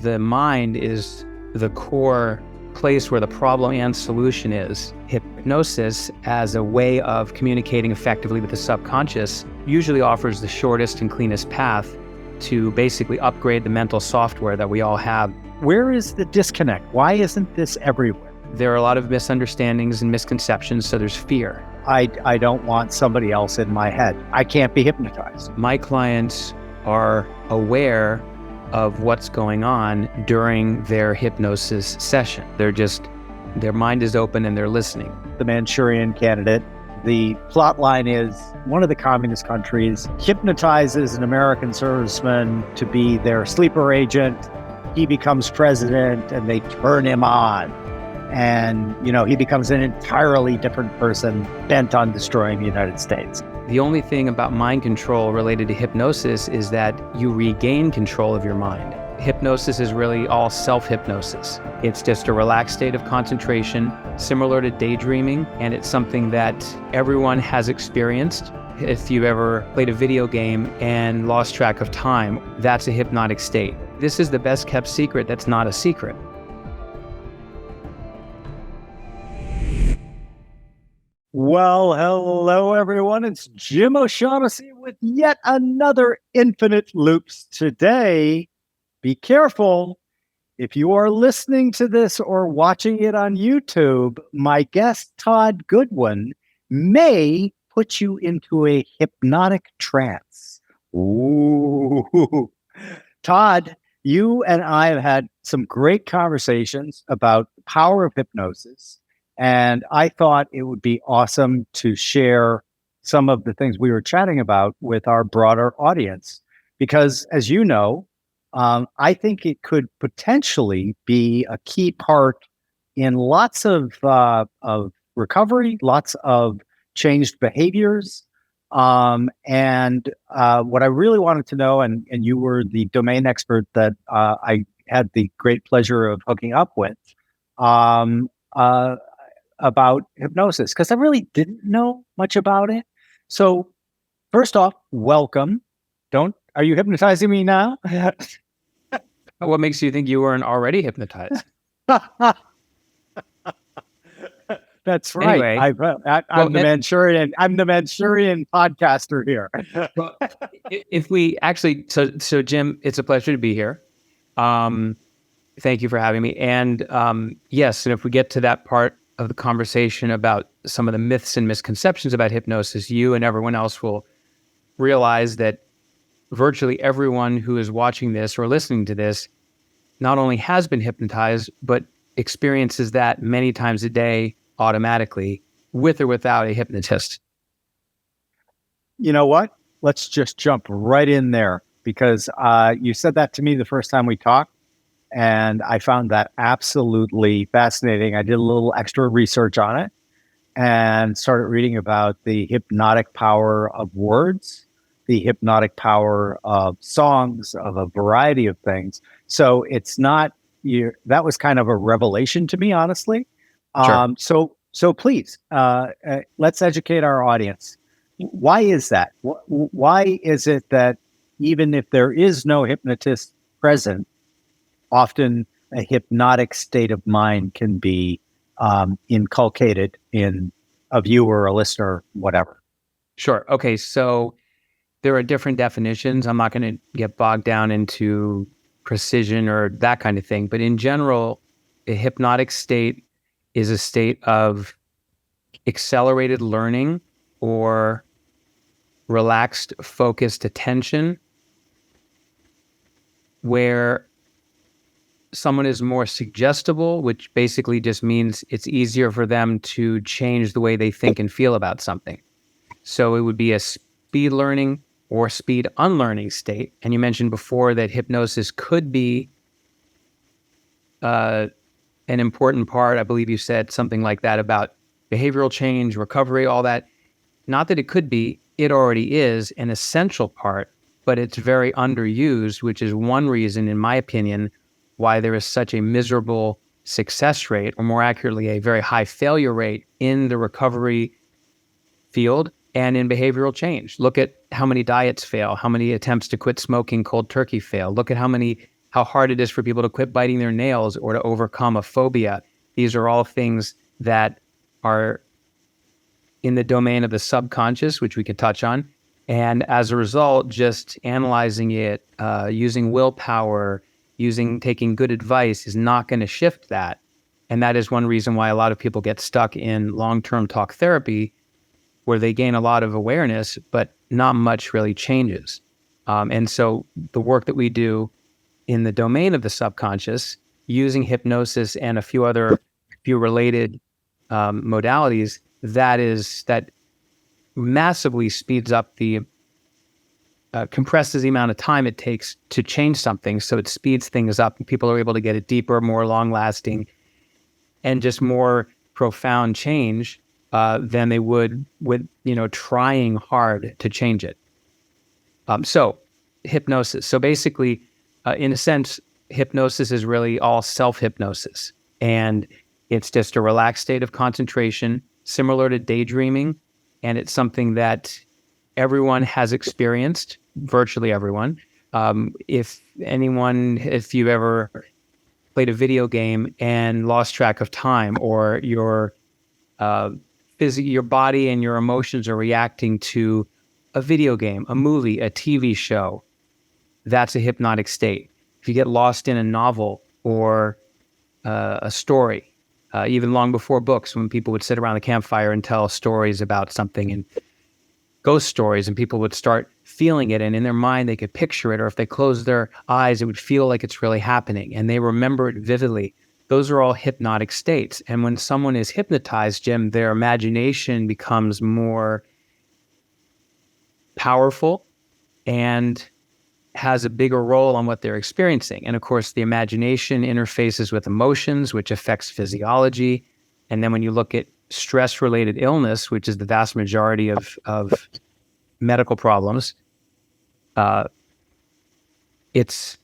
the mind is the core place where the problem and solution is. Hypnosis, as a way of communicating effectively with the subconscious, usually offers the shortest and cleanest path to basically upgrade the mental software that we all have. Where is the disconnect? Why isn't this everywhere? There are a lot of misunderstandings and misconceptions, so there's fear. I don't want somebody else in my head. I can't be hypnotized. My clients are aware of what's going on during their hypnosis session. Their mind is open and they're listening. The Manchurian Candidate, the plot line is one of the communist countries hypnotizes an American serviceman to be their sleeper agent. He becomes president and they turn him on. And, he becomes an entirely different person bent on destroying the United States. The only thing about mind control related to hypnosis is that you regain control of your mind. Hypnosis is really all self-hypnosis. It's just a relaxed state of concentration, similar to daydreaming, and it's something that everyone has experienced. If you've ever played a video game and lost track of time, that's a hypnotic state. This is the best kept secret that's not a secret. Well, hello everyone. It's Jim O'Shaughnessy with yet another Infinite Loops. Today, be careful. If you are listening to this or watching it on YouTube, my guest Todd Goodwin may put you into a hypnotic trance. Ooh. Todd, you and I have had some great conversations about the power of hypnosis. And I thought it would be awesome to share some of the things we were chatting about with our broader audience. Because as you know, I think it could potentially be a key part in lots of recovery, lots of changed behaviors. And what I really wanted to know, and you were the domain expert that I had the great pleasure of hooking up with, about hypnosis, because I really didn't know much about it. So first off, welcome. Are you hypnotizing me now? What makes you think you weren't already hypnotized? That's right. Anyway, I'm the Manchurian podcaster here. Well, if we actually, so Jim, it's a pleasure to be here. Thank you for having me. And yes, and if we get to that part of the conversation about some of the myths and misconceptions about hypnosis, you and everyone else will realize that virtually everyone who is watching this or listening to this not only has been hypnotized, but experiences that many times a day automatically, with or without a hypnotist. You know what? Let's just jump right in there, because you said that to me the first time we talked. And I found that absolutely fascinating. I did a little extra research on it and started reading about the hypnotic power of words, the hypnotic power of songs, of a variety of things. So it's not, that was kind of a revelation to me, honestly. Sure. So please, let's educate our audience. Why is that? Why is it that even if there is no hypnotist present, often a hypnotic state of mind can be inculcated in a viewer, a listener, whatever? Sure. Okay. So there are different definitions. I'm not going to get bogged down into precision or that kind of thing. But in general, a hypnotic state is a state of accelerated learning or relaxed, focused attention, where someone is more suggestible, which basically just means it's easier for them to change the way they think and feel about something. So it would be a speed learning or speed unlearning state. And you mentioned before that hypnosis could be an important part. I believe you said something like that about behavioral change, recovery, all that. Not that it could be, it already is an essential part, but it's very underused, which is one reason, in my opinion, why there is such a miserable success rate, or more accurately, a very high failure rate in the recovery field and in behavioral change. Look at how many diets fail, how many attempts to quit smoking cold turkey fail. Look at how many how hard it is for people to quit biting their nails or to overcome a phobia. These are all things that are in the domain of the subconscious, which we could touch on. And as a result, just analyzing it, using willpower, taking good advice is not going to shift that. And that is one reason why a lot of people get stuck in long-term talk therapy, where they gain a lot of awareness, but not much really changes. And so the work that we do in the domain of the subconscious, using hypnosis and a few related modalities, that massively speeds up compresses the amount of time it takes to change something. So it speeds things up and people are able to get a deeper, more long lasting and just more profound change than they would with, trying hard to change it. So hypnosis. So basically, in a sense, hypnosis is really all self-hypnosis. And it's just a relaxed state of concentration, similar to daydreaming. And it's something that everyone has experienced, virtually everyone. If you've ever played a video game and lost track of time, or your body and your emotions are reacting to a video game, a movie, a TV show, that's a hypnotic state. If you get lost in a novel or a story, even long before books, when people would sit around the campfire and tell stories about something, and ghost stories, and people would start feeling it, and in their mind they could picture it, or if they closed their eyes it would feel like it's really happening and they remember it vividly. Those are all hypnotic states. And when someone is hypnotized, Jim, their imagination becomes more powerful and has a bigger role on what they're experiencing. And of course, the imagination interfaces with emotions, which affects physiology. And then when you look at stress-related illness, which is the vast majority of medical problems, it's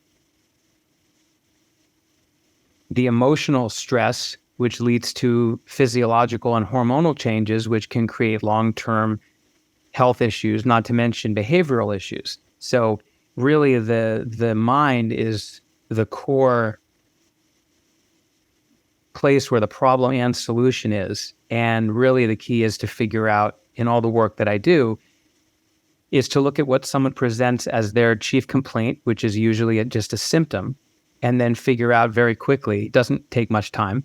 the emotional stress, which leads to physiological and hormonal changes, which can create long-term health issues, not to mention behavioral issues. So really, the mind is the core place where the problem and solution is. And really the key is to figure out, in all the work that I do, is to look at what someone presents as their chief complaint, which is usually just a symptom, and then figure out very quickly, it doesn't take much time,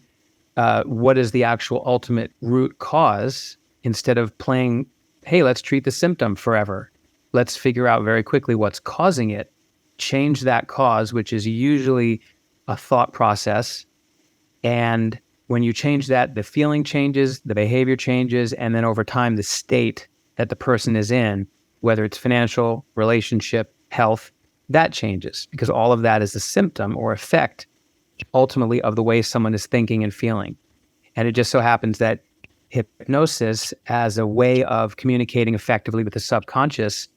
what is the actual ultimate root cause, instead of playing, hey, let's treat the symptom forever. Let's figure out very quickly what's causing it, change that cause, which is usually a thought process. And when you change that, the feeling changes, the behavior changes, and then over time, the state that the person is in, whether it's financial, relationship, health, that changes, because all of that is a symptom or effect, ultimately, of the way someone is thinking and feeling. And it just so happens that hypnosis, as a way of communicating effectively with the subconscious,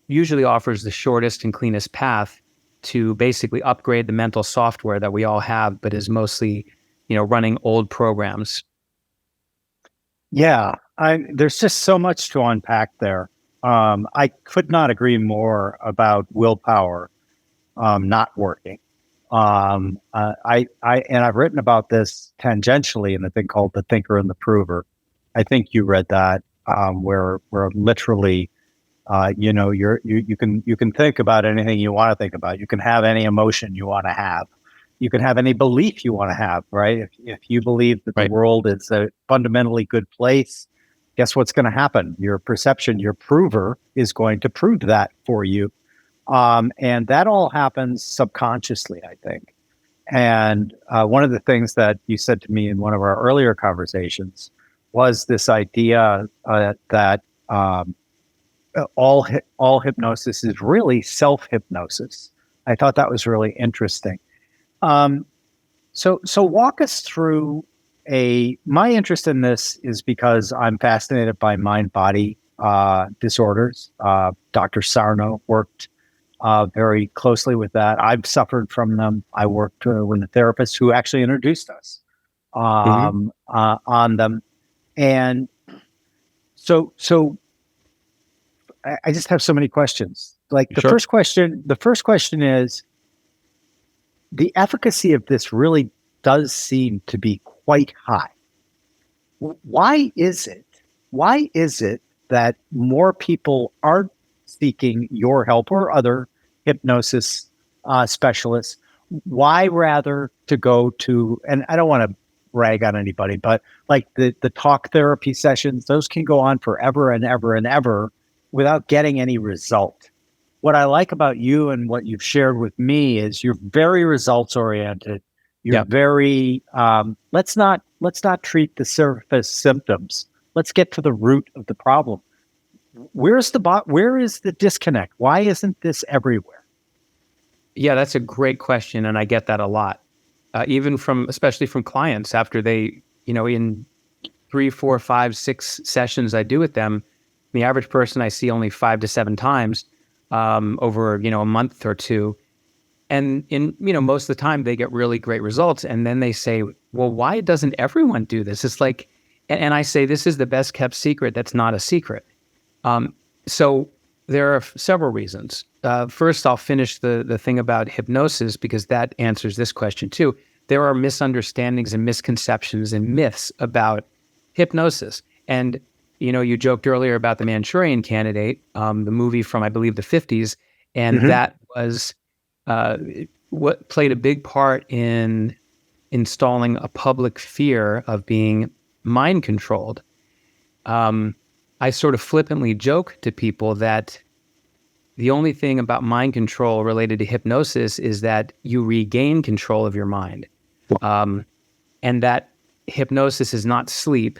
usually offers the shortest and cleanest path to basically upgrade the mental software that we all have, but is mostly, running old programs. Yeah, there's just so much to unpack there. I could not agree more about willpower not working. I've written about this tangentially in a thing called The Thinker and the Prover. I think you read that, where literally, you can think about anything you want to think about. You can have any emotion you want to have. You can have any belief you want to have, right? If you believe that the world is a fundamentally good place, guess what's going to happen? Your perception, your prover, is going to prove that for you. And that all happens subconsciously, I think. And one of the things that you said to me in one of our earlier conversations was this idea that all hypnosis is really self-hypnosis. I thought that was really interesting. So walk us through my interest in this is because I'm fascinated by mind-body disorders. Dr. Sarno worked very closely with that. I've suffered from them. I worked with a therapist who actually introduced us on them. And so I just have so many questions. Like the first question is, the efficacy of this really does seem to be quite high. Why is it? Why is it that more people aren't seeking your help or other hypnosis specialists? Why rather to go to, and I don't want to rag on anybody, but like the talk therapy sessions, those can go on forever and ever and ever without getting any result. What I like about you and what you've shared with me is you're very results oriented. You're Yeah. very let's not treat the surface symptoms. Let's get to the root of the problem. Where is the disconnect? Why isn't this everywhere? Yeah, that's a great question, and I get that a lot, even especially from clients after they, in 3, 4, 5, 6 sessions I do with them. The average person I see only 5 to 7 times over a month or two, and in most of the time they get really great results, and then they say, "Well, why doesn't everyone do this?" It's like, and I say, "This is the best kept secret. That's not a secret." So there are several reasons. First, I'll finish the thing about hypnosis because that answers this question too. There are misunderstandings and misconceptions and myths about hypnosis. And, you joked earlier about the Manchurian Candidate, the movie from, I believe, the 50s. And Mhm. that was uh, what played a big part in installing a public fear of being mind controlled. I sort of flippantly joke to people that the only thing about mind control related to hypnosis is that you regain control of your mind. Um, and that hypnosis is not sleep.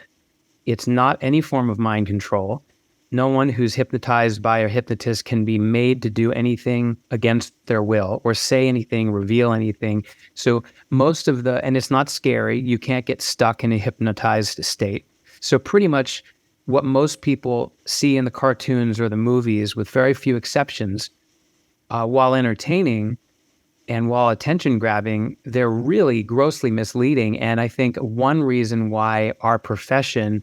It's not any form of mind control. No one who's hypnotized by a hypnotist can be made to do anything against their will or say anything, reveal anything. So and it's not scary. You can't get stuck in a hypnotized state. So pretty much what most people see in the cartoons or the movies, with very few exceptions, while entertaining and while attention grabbing, they're really grossly misleading. And I think one reason why our profession,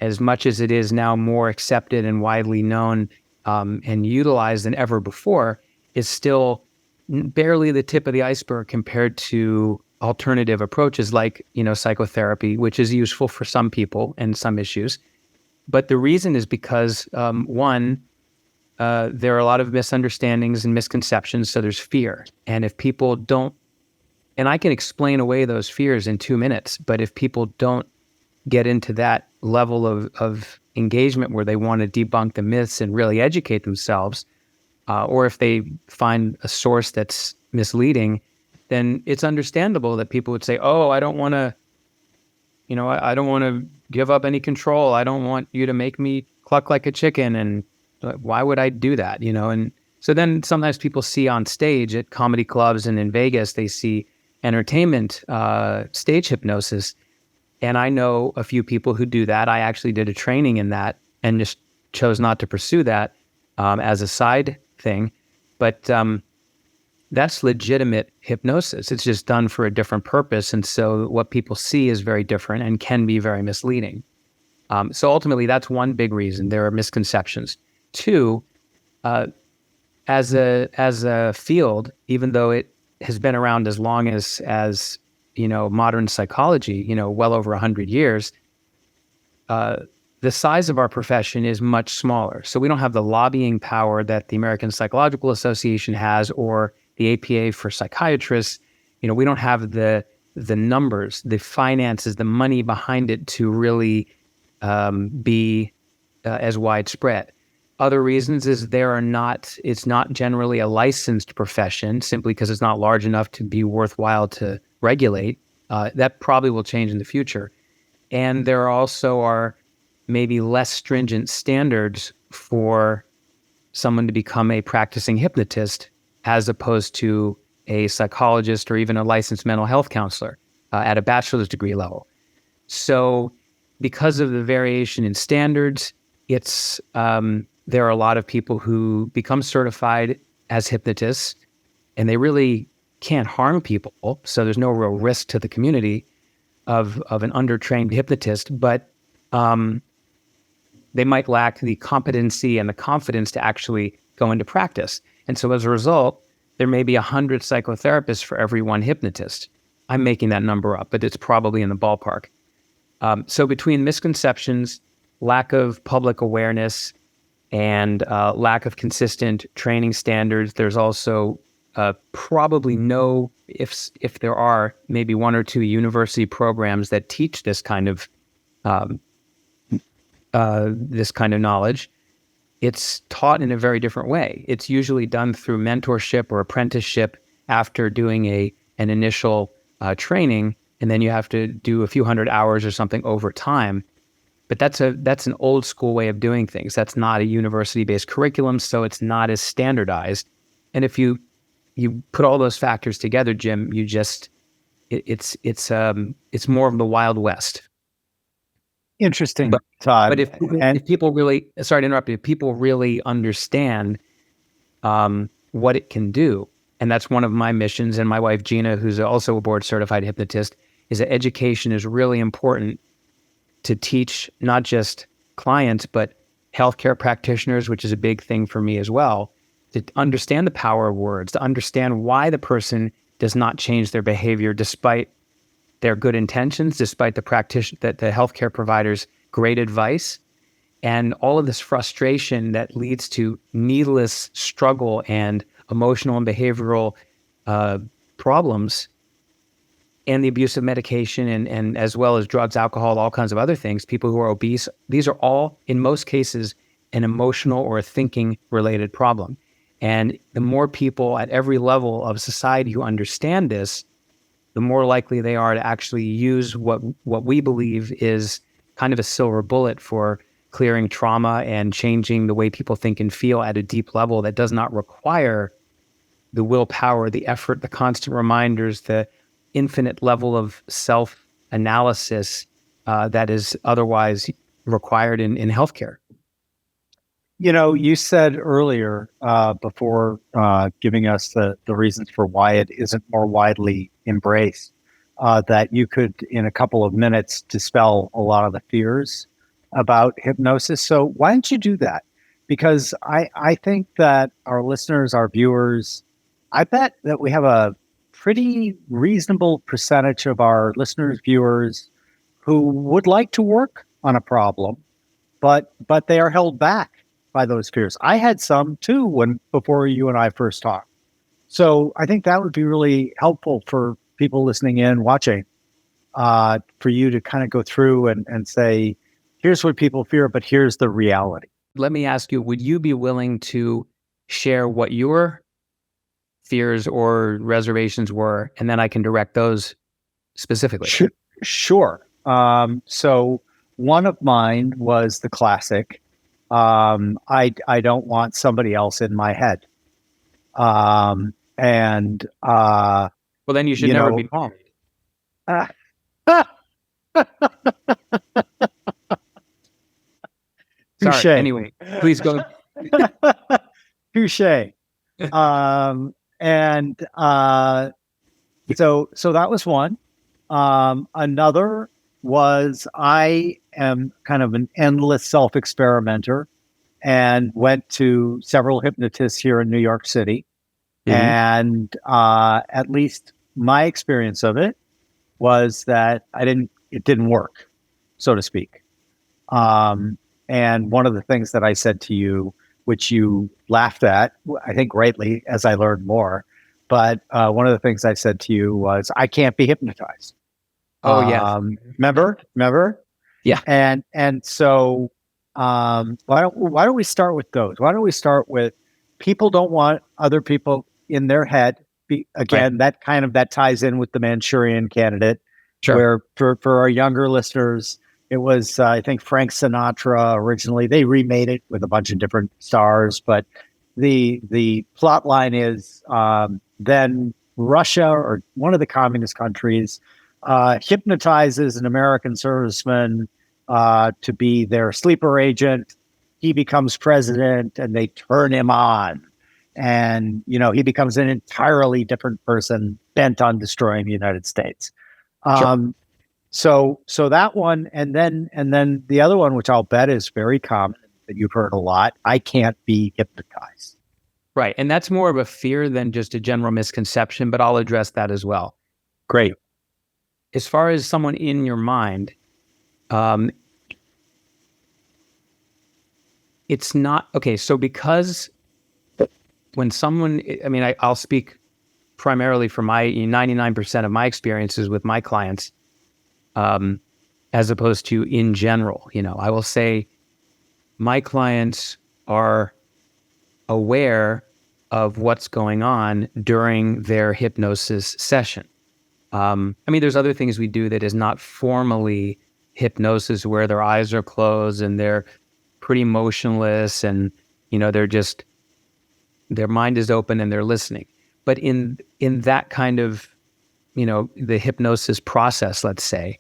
as much as it is now more accepted and widely known and utilized than ever before, is still barely the tip of the iceberg compared to alternative approaches like, psychotherapy, which is useful for some people and some issues. But the reason is because, one, there are a lot of misunderstandings and misconceptions. So there's fear. And if people don't, and I can explain away those fears in 2 minutes, but if people don't get into that level of engagement where they want to debunk the myths and really educate themselves, or if they find a source that's misleading, then it's understandable that people would say, "Oh, I don't want to, I don't want to give up any control. I don't want you to make me cluck like a chicken." And why would I do that? And so then sometimes people see on stage at comedy clubs and in Vegas, they see entertainment, stage hypnosis. And I know a few people who do that. I actually did a training in that and just chose not to pursue that as a side thing. But that's legitimate hypnosis. It's just done for a different purpose. And so what people see is very different and can be very misleading. So ultimately, that's one big reason. There are misconceptions. Two, as a field, even though it has been around as long as modern psychology, well over 100 years, the size of our profession is much smaller. So we don't have the lobbying power that the American Psychological Association has or the APA for psychiatrists. We don't have the numbers, the finances, the money behind it to really be as widespread. Other reasons is it's not generally a licensed profession simply because it's not large enough to be worthwhile to regulate. That probably will change in the future. And there also are maybe less stringent standards for someone to become a practicing hypnotist as opposed to a psychologist or even a licensed mental health counselor at a bachelor's degree level. So because of the variation in standards, there are a lot of people who become certified as hypnotists and they really can't harm people. So there's no real risk to the community of an undertrained hypnotist, but they might lack the competency and the confidence to actually go into practice. And so as a result, there may be 100 psychotherapists for every one hypnotist. I'm making that number up, but it's probably in the ballpark. So between misconceptions, lack of public awareness, and lack of consistent training standards, there's also probably no, if there are, maybe one or two university programs that teach this kind of knowledge. It's taught in a very different way. It's usually done through mentorship or apprenticeship after doing an initial training, and then you have to do a few hundred hours or something over time. But that's an old school way of doing things. That's not a university-based curriculum, so it's not as standardized. And if you put all those factors together, Jim, it's more of the Wild West. Interesting, Todd. But if people really, sorry to interrupt you, if people really understand what it can do, and that's one of my missions, and my wife Gina, who's also a board certified hypnotist, is that education is really important to teach not just clients, but healthcare practitioners, which is a big thing for me as well, to understand the power of words, to understand why the person does not change their behavior despite their good intentions, despite the healthcare provider's great advice, and all of this frustration that leads to needless struggle and emotional and behavioral problems, and the abuse of medication, and as well as drugs, alcohol, all kinds of other things. People who are obese, these are all, in most cases, an emotional or a thinking related problem. And the more people at every level of society who understand this, the more likely they are to actually use what we believe is kind of a silver bullet for clearing trauma and changing the way people think and feel at a deep level that does not require the willpower, the effort, the constant reminders, the infinite level of self-analysis that is otherwise required in healthcare. You know, you said earlier, before giving us the reasons for why it isn't more widely embraced, that you could, in a couple of minutes, dispel a lot of the fears about hypnosis. So why don't you do that? Because I think that our listeners, our viewers, I bet that we have a pretty reasonable percentage of our listeners, viewers, who would like to work on a problem, but they are held back by those fears. I had some too before you and I first talked. So I think that would be really helpful for people listening in, watching, for you to kind of go through and say, here's what people fear, but here's the reality. Let me ask you, would you be willing to share what your fears or reservations were, and then I can direct those specifically? Sure. So one of mine was the classic, I don't want somebody else in my head. Well, then you should never be married. Touche. Sorry. Anyway, please go. Touche. So that was one. Another was I am kind of an endless self-experimenter and went to several hypnotists here in New York City. Mm-hmm. And at least my experience of it was that it didn't work, so to speak. And one of the things that I said to you, which you laughed at, I think rightly, as I learned more, but one of the things I said to you was, I can't be hypnotized. Oh, yes. Remember? Yeah. And so why don't we start with those? Why don't we start with people don't want other people in their head? Again, right. that ties in with the Manchurian Candidate, sure. Where for our younger listeners, it was, I think, Frank Sinatra originally. They remade it with a bunch of different stars, but the plot line is then Russia, or one of the communist countries, hypnotizes an American serviceman to be their sleeper agent. He becomes president, and they turn him on. And, he becomes an entirely different person bent on destroying the United States. Sure. So that one, and then the other one, which I'll bet is very common, that you've heard a lot, I can't be hypnotized. Right. And that's more of a fear than just a general misconception, but I'll address that as well. Great. As far as someone in your mind, um, it's not okay. So because when someone, I mean, I'll speak primarily for my 99% of my experiences with my clients, as opposed to in general. I will say my clients are aware of what's going on during their hypnosis session. I mean, there's other things we do that is not formally hypnosis, where their eyes are closed and they're pretty motionless, and their mind is open and they're listening. But in that kind of the hypnosis process, let's say,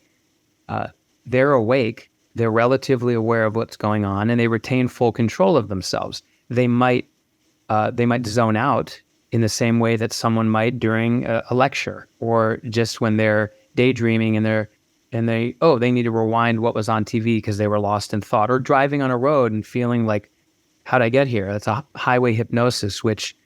they're awake, they're relatively aware of what's going on, and they retain full control of themselves. They might zone out in the same way that someone might during a lecture, or just when they're daydreaming and they need to rewind what was on TV because they were lost in thought, or driving on a road and feeling like, how'd I get here? That's a highway hypnosis, which,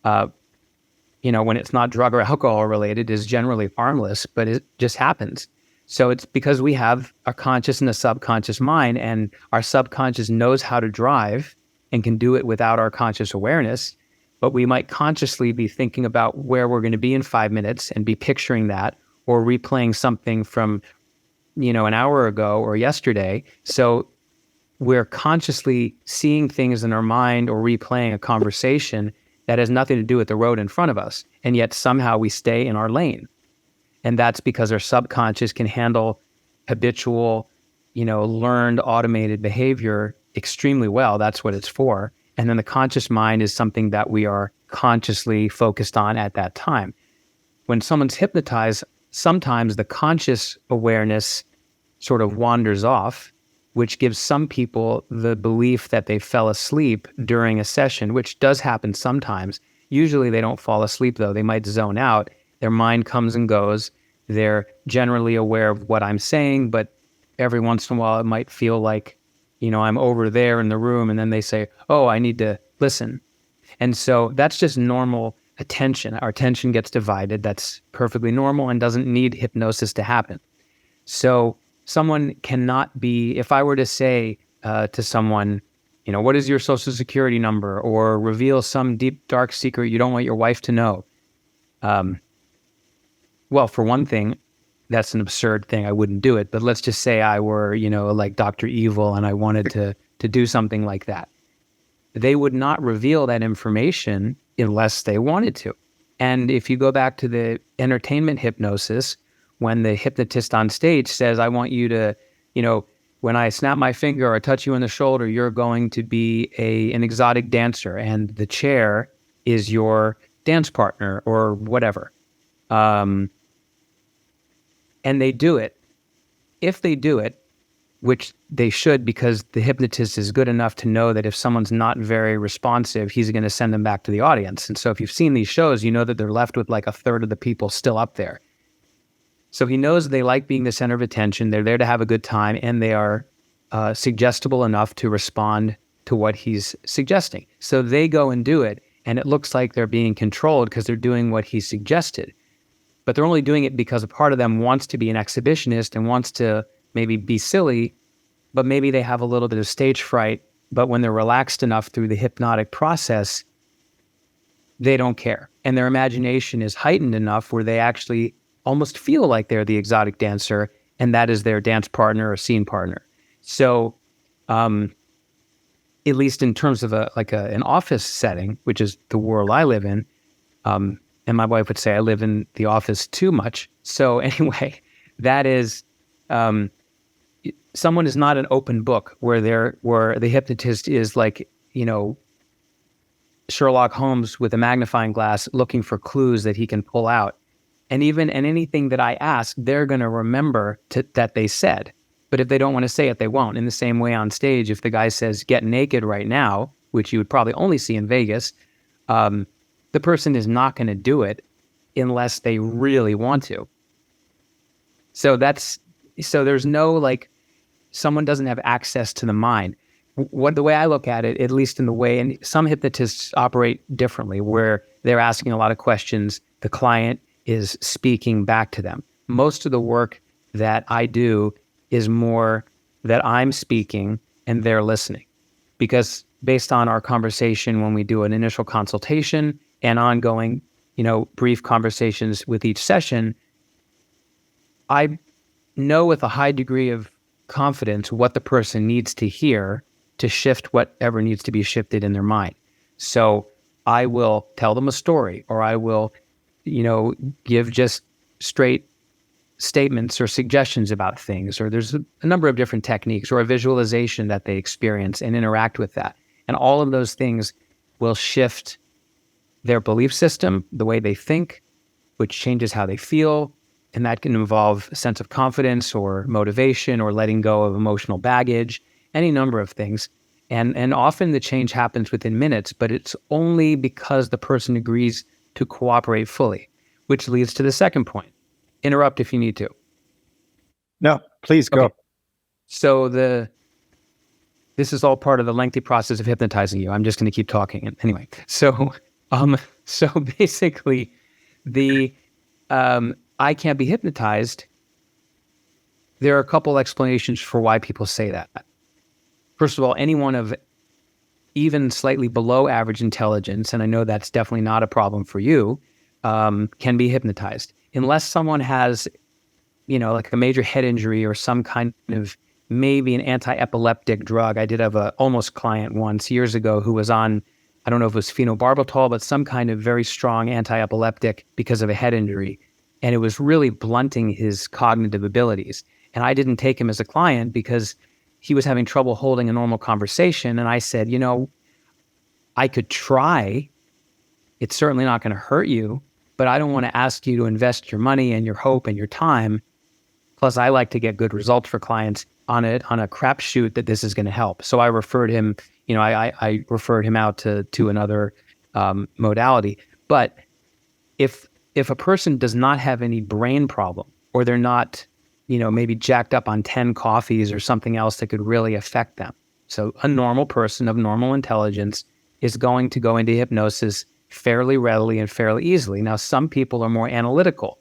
when it's not drug or alcohol related, is generally harmless, but it just happens. So it's because we have a conscious and a subconscious mind, and our subconscious knows how to drive and can do it without our conscious awareness. But we might consciously be thinking about where we're going to be in 5 minutes and be picturing that, or replaying something from, an hour ago or yesterday. So we're consciously seeing things in our mind or replaying a conversation that has nothing to do with the road in front of us. And yet somehow we stay in our lane. And that's because our subconscious can handle habitual, learned automated behavior extremely well. That's what it's for. And then the conscious mind is something that we are consciously focused on at that time. When someone's hypnotized, sometimes the conscious awareness sort of wanders off, which gives some people the belief that they fell asleep during a session, which does happen sometimes. Usually they don't fall asleep, though. They might zone out. Their mind comes and goes. They're generally aware of what I'm saying, but every once in a while it might feel like, I'm over there in the room, and then they say, oh, I need to listen. And so that's just normal attention. Our attention gets divided. That's perfectly normal and doesn't need hypnosis to happen. So someone cannot be, if I were to say to someone, what is your social security number, or reveal some deep, dark secret you don't want your wife to know. Well, for one thing, that's an absurd thing. I wouldn't do it. But let's just say I were, like Dr. Evil, and I wanted to do something like that. They would not reveal that information unless they wanted to. And if you go back to the entertainment hypnosis, when the hypnotist on stage says, I want you to, when I snap my finger or touch you on the shoulder, you're going to be an exotic dancer, and the chair is your dance partner or whatever. And they do it. If they do it, which they should, because the hypnotist is good enough to know that if someone's not very responsive, he's going to send them back to the audience. And so if you've seen these shows, you know that they're left with like a third of the people still up there. So he knows they like being the center of attention. They're there to have a good time, and they are suggestible enough to respond to what he's suggesting. So they go and do it, and it looks like they're being controlled because they're doing what he suggested. But they're only doing it because a part of them wants to be an exhibitionist and wants to maybe be silly, but maybe they have a little bit of stage fright. But when they're relaxed enough through the hypnotic process, they don't care. And their imagination is heightened enough where they actually almost feel like they're the exotic dancer, and that is their dance partner or scene partner. So at least in terms of an office setting, which is the world I live in, and my wife would say I live in the office too much. So anyway, that is, someone is not an open book where the hypnotist is like, Sherlock Holmes with a magnifying glass looking for clues that he can pull out. And anything that I ask, they're going to remember that they said. But if they don't want to say it, they won't. In the same way on stage, if the guy says, get naked right now, which you would probably only see in Vegas, the person is not going to do it unless they really want to. So there's no, like, someone doesn't have access to the mind. what the way I look at it, at least in the way, and some hypnotists operate differently, where they're asking a lot of questions, the client is speaking back to them. Most of the work that I do is more that I'm speaking and they're listening, because based on our conversation when we do an initial consultation and ongoing, brief conversations with each session, I know with a high degree of confidence what the person needs to hear to shift whatever needs to be shifted in their mind. So I will tell them a story, or I will, give just straight statements or suggestions about things, or there's a number of different techniques, or a visualization that they experience and interact with that. And all of those things will shift their belief system, the way they think, which changes how they feel. And that can involve a sense of confidence or motivation or letting go of emotional baggage, any number of things. And often the change happens within minutes, but it's only because the person agrees to cooperate fully, which leads to the second point. Interrupt if you need to. No, please go. Okay. So this is all part of the lengthy process of hypnotizing you. I'm just going to keep talking. And anyway, so basically, the I can't be hypnotized. There are a couple explanations for why people say that. First of all, anyone of even slightly below average intelligence, and I know that's definitely not a problem for you, can be hypnotized, unless someone has, like a major head injury or some kind of maybe an anti-epileptic drug. I did have a almost client once years ago who was on, I don't know if it was phenobarbital, but some kind of very strong anti-epileptic because of a head injury. And it was really blunting his cognitive abilities. And I didn't take him as a client because he was having trouble holding a normal conversation. And I said, I could try. It's certainly not going to hurt you, but I don't want to ask you to invest your money and your hope and your time. Plus, I like to get good results for clients on a crapshoot that this is going to help. So I referred him, I referred him out to another modality. But if a person does not have any brain problem, or they're not, maybe jacked up on 10 coffees or something else that could really affect them. So a normal person of normal intelligence is going to go into hypnosis fairly readily and fairly easily. Now, some people are more analytical.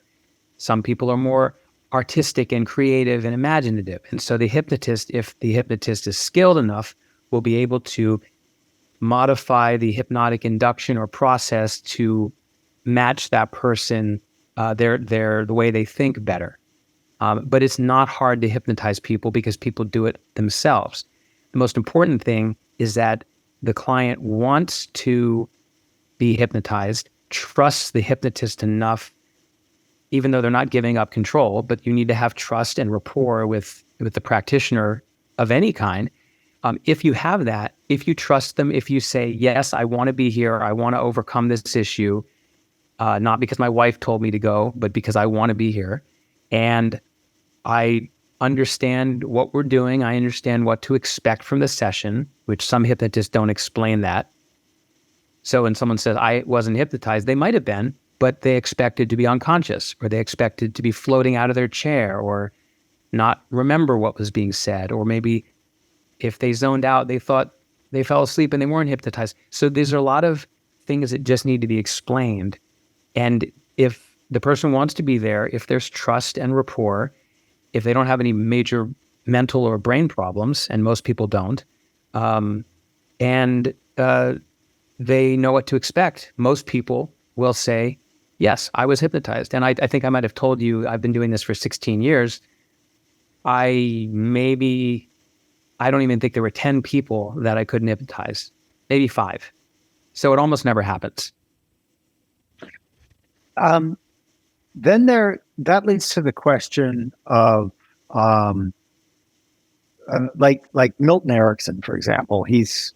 Some people are more artistic and creative and imaginative. And so the hypnotist, if the hypnotist is skilled enough, will be able to modify the hypnotic induction or process to match that person, the way they think better. But it's not hard to hypnotize people because people do it themselves. The most important thing is that the client wants to be hypnotized, trusts the hypnotist enough, even though they're not giving up control, but you need to have trust and rapport with the practitioner of any kind. If you have that, if you trust them, if you say, yes, I want to be here, I want to overcome this issue, not because my wife told me to go, but because I want to be here. And I understand what we're doing. I understand what to expect from the session, which some hypnotists don't explain that. So when someone says, I wasn't hypnotized, they might have been, but they expected to be unconscious, or they expected to be floating out of their chair, or not remember what was being said. Or maybe if they zoned out, they thought they fell asleep and they weren't hypnotized. So there's a lot of things that just need to be explained. And if the person wants to be there, if there's trust and rapport, if they don't have any major mental or brain problems, and most people don't, and they know what to expect, most people will say, yes, I was hypnotized. And I think I might have told you, I've been doing this for 16 years. I don't even think there were 10 people that I couldn't hypnotize, maybe 5. So it almost never happens. Then that leads to the question of like Milton Erickson, for example. He's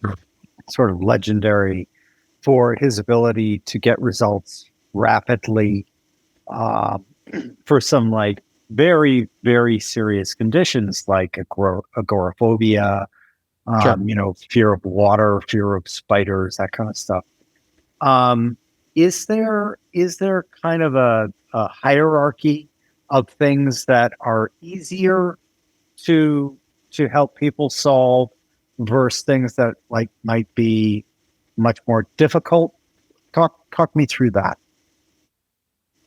sort of legendary for his ability to get results rapidly for some like very, very serious conditions like agoraphobia, Sure. fear of water, fear of spiders, that kind of stuff. Is there kind of a hierarchy of things that are easier to help people solve versus things that like might be much more difficult? Talk me through that.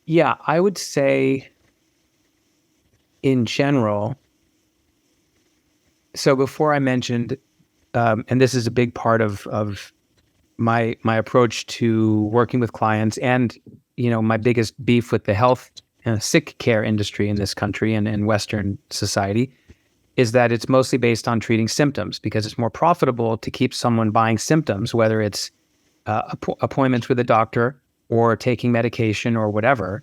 Yeah, I would say in general. So before I mentioned, and this is a big part of my approach to working with clients, and my biggest beef with the health sick care industry in this country and in Western society is that it's mostly based on treating symptoms because it's more profitable to keep someone buying symptoms, whether it's appointments with a doctor or taking medication or whatever.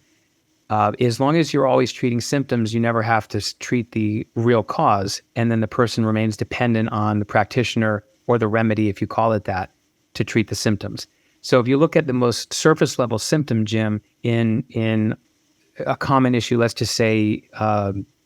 As long as you're always treating symptoms, you never have to treat the real cause. And then the person remains dependent on the practitioner or the remedy, if you call it that, to treat the symptoms. So if you look at the most surface level symptom, Jim, in a common issue, let's just say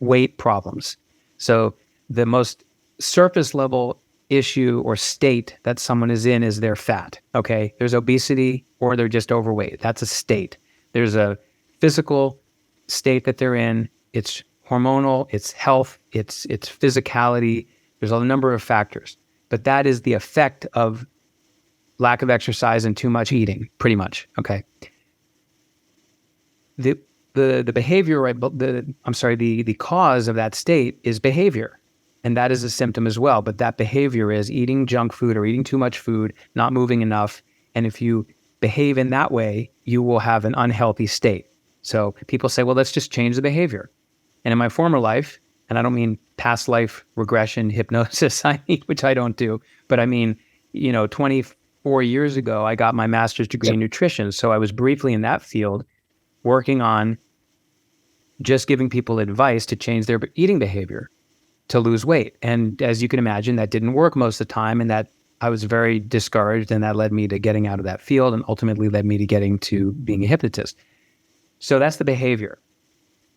weight problems. So the most surface level issue or state that someone is in is they're fat. Okay. There's obesity or they're just overweight. That's a state. There's a physical state that they're in. It's hormonal, it's health, it's physicality. There's a number of factors, but that is the effect of lack of exercise and too much eating, pretty much. Okay. The behavior, right? The cause of that state is behavior. And that is a symptom as well. But that behavior is eating junk food or eating too much food, not moving enough. And if you behave in that way, you will have an unhealthy state. So people say, well, let's just change the behavior. And in my former life, and I don't mean past life regression hypnosis, which I don't do, but I mean, 24 years ago, I got my master's degree in nutrition. So I was briefly in that field working on just giving people advice to change their eating behavior to lose weight. And as you can imagine, that didn't work most of the time. And that I was very discouraged, and that led me to getting out of that field and ultimately led me to getting to being a hypnotist. So that's the behavior.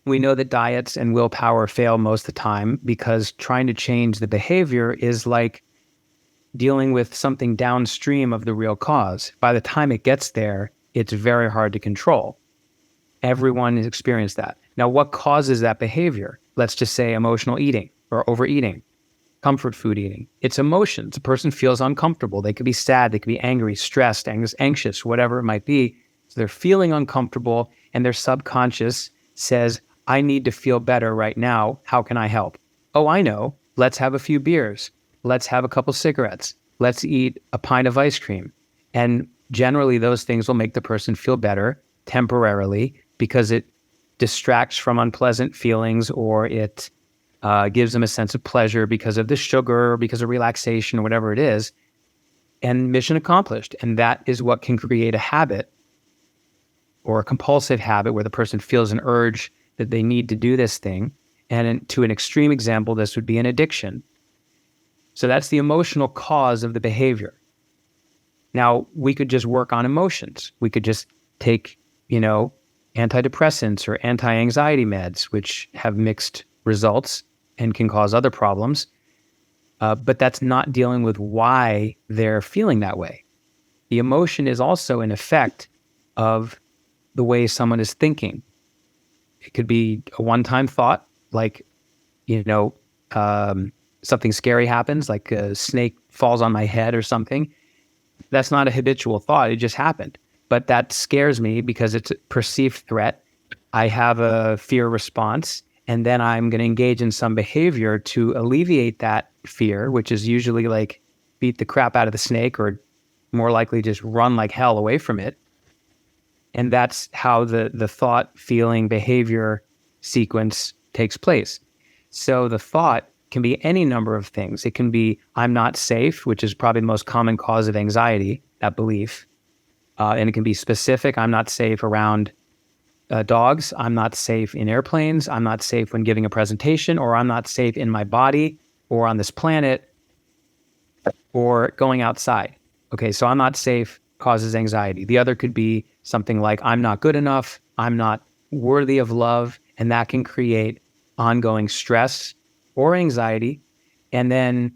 We know that diets and willpower fail most of the time because trying to change the behavior is like dealing with something downstream of the real cause. By the time it gets there, it's very hard to control. Everyone has experienced that. Now, what causes that behavior? Let's just say emotional eating or overeating, comfort food eating. It's emotions. A person feels uncomfortable. They could be sad. They could be angry, stressed, anxious, whatever it might be. So they're feeling uncomfortable, and their subconscious says, I need to feel better right now. How can I help? Oh, I know. Let's have a few beers. Let's have a couple cigarettes. Let's eat a pint of ice cream. And generally, those things will make the person feel better temporarily because it distracts from unpleasant feelings, or it gives them a sense of pleasure because of the sugar, or because of relaxation, or whatever it is. And mission accomplished. And that is what can create a habit or a compulsive habit where the person feels an urge that they need to do this thing. And to an extreme example, this would be an addiction. So that's the emotional cause of the behavior. Now, we could just work on emotions. We could just take, antidepressants or anti-anxiety meds, which have mixed results and can cause other problems. But that's not dealing with why they're feeling that way. The emotion is also an effect of the way someone is thinking. It could be a one-time thought, like, something scary happens, like a snake falls on my head or something. That's not a habitual thought. It just happened. But that scares me because it's a perceived threat. I have a fear response, and then I'm going to engage in some behavior to alleviate that fear, which is usually like beat the crap out of the snake, or more likely just run like hell away from it. And that's how the thought, feeling, behavior sequence takes place. So the thought can be any number of things. It can be, I'm not safe, which is probably the most common cause of anxiety, that belief. And it can be specific. I'm not safe around dogs. I'm not safe in airplanes. I'm not safe when giving a presentation, or I'm not safe in my body or on this planet or going outside. Okay, so I'm not safe causes anxiety. The other could be something like, I'm not good enough. I'm not worthy of love. And that can create ongoing stress or anxiety. And then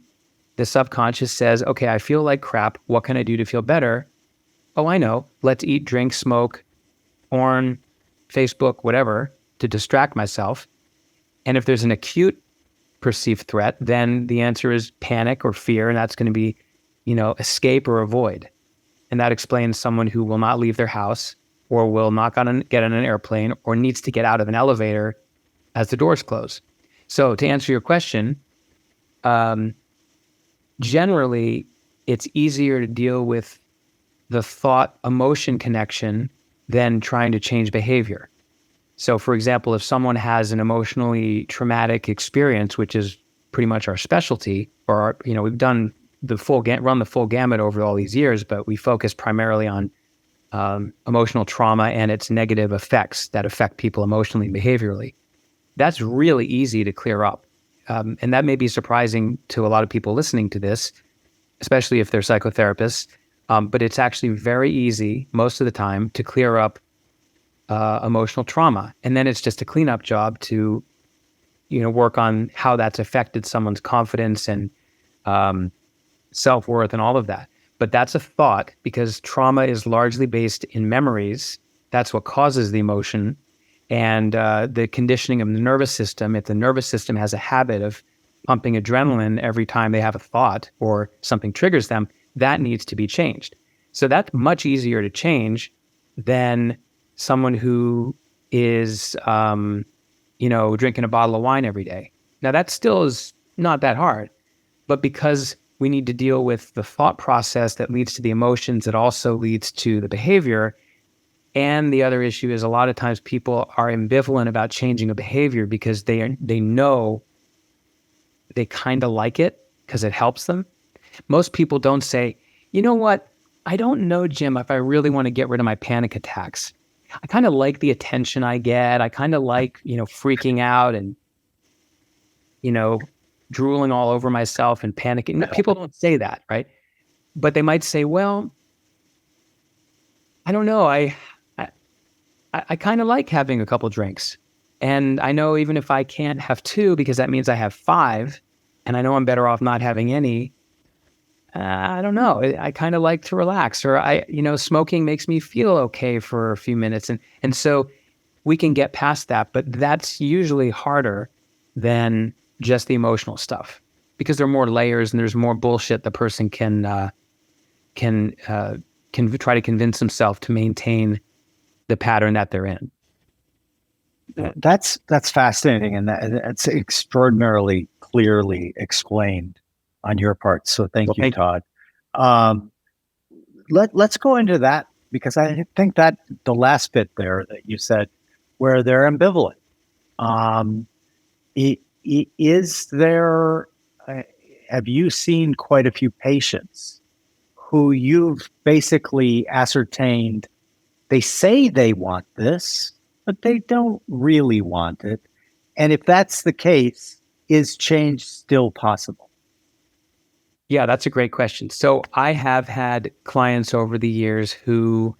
the subconscious says, okay, I feel like crap. What can I do to feel better? Oh, I know. Let's eat, drink, smoke, porn, Facebook, whatever, to distract myself. And if there's an acute perceived threat, then the answer is panic or fear, and that's going to be, escape or avoid. And that explains someone who will not leave their house or will not get on an airplane or needs to get out of an elevator as the doors close. So to answer your question, generally, it's easier to deal with the thought-emotion connection than trying to change behavior. So, for example, if someone has an emotionally traumatic experience, which is pretty much our specialty, or we've done run the full gamut over all these years, but we focus primarily on emotional trauma and its negative effects that affect people emotionally and behaviorally. That's really easy to clear up. And that may be surprising to a lot of people listening to this, especially if they're psychotherapists. But it's actually very easy most of the time to clear up emotional trauma. And then it's just a cleanup job to, work on how that's affected someone's confidence and self-worth and all of that. But that's a thought, because trauma is largely based in memories. That's what causes the emotion. And the conditioning of the nervous system, if the nervous system has a habit of pumping adrenaline every time they have a thought or something triggers them, that needs to be changed. So that's much easier to change than someone who is, drinking a bottle of wine every day. Now, that still is not that hard, but because we need to deal with the thought process that leads to the emotions, that also leads to the behavior. And the other issue is a lot of times people are ambivalent about changing a behavior because they know they kind of like it because it helps them. Most people don't say, you know what, I don't know, Jim, if I really want to get rid of my panic attacks. I kind of like the attention I get. I kind of like, freaking out and, drooling all over myself and panicking. No, people don't say that, right? But they might say, well, I don't know. I kind of like having a couple drinks. And I know even if I can't have two, because that means I have five, and I know I'm better off not having any, I don't know. I kind of like to relax, or smoking makes me feel okay for a few minutes. And so we can get past that, but that's usually harder than just the emotional stuff, because there are more layers and there's more bullshit the person can try to convince himself to maintain the pattern that they're in. That's fascinating, and that's extraordinarily clearly explained on your part. So thank you, Todd. Let's go into that, because I think that the last bit there that you said, where they're ambivalent, is there? Have you seen quite a few patients who you've basically ascertained they say they want this, but they don't really want it? And if that's the case, is change still possible? Yeah, that's a great question. So I have had clients over the years who,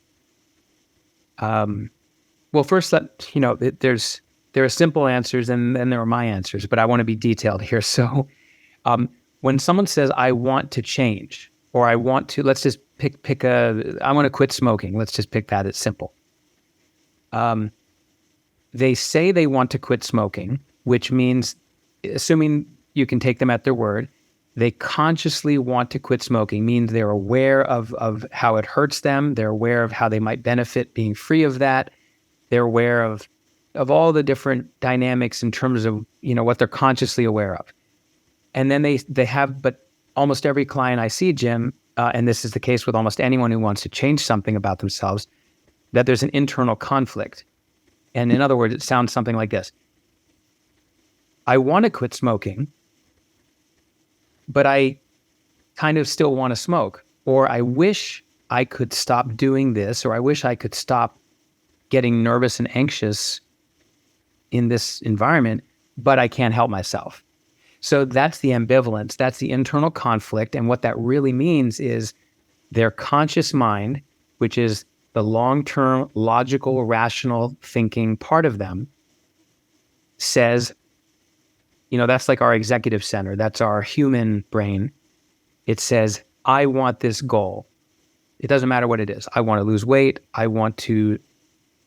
well, first, there are simple answers and then there are my answers, but I want to be detailed here. So when someone says, I want to change, or I want to, let's just I want to quit smoking. Let's just pick that. It's simple. They say they want to quit smoking, which means, assuming you can take them at their word, they consciously want to quit smoking, means they're aware of how it hurts them. They're aware of how they might benefit being free of that. They're aware of all the different dynamics in terms of, what they're consciously aware of. And then they have, but almost every client I see, Jim, and this is the case with almost anyone who wants to change something about themselves, that there's an internal conflict. And in other words, it sounds something like this. I want to quit smoking, but I kind of still want to smoke. Or I wish I could stop doing this, or I wish I could stop getting nervous and anxious in this environment, but I can't help myself. So that's the ambivalence, that's the internal conflict. And what that really means is their conscious mind, which is the long-term, logical, rational thinking part of them, says, that's like our executive center. That's our human brain. It says, I want this goal. It doesn't matter what it is. I want to lose weight. I want to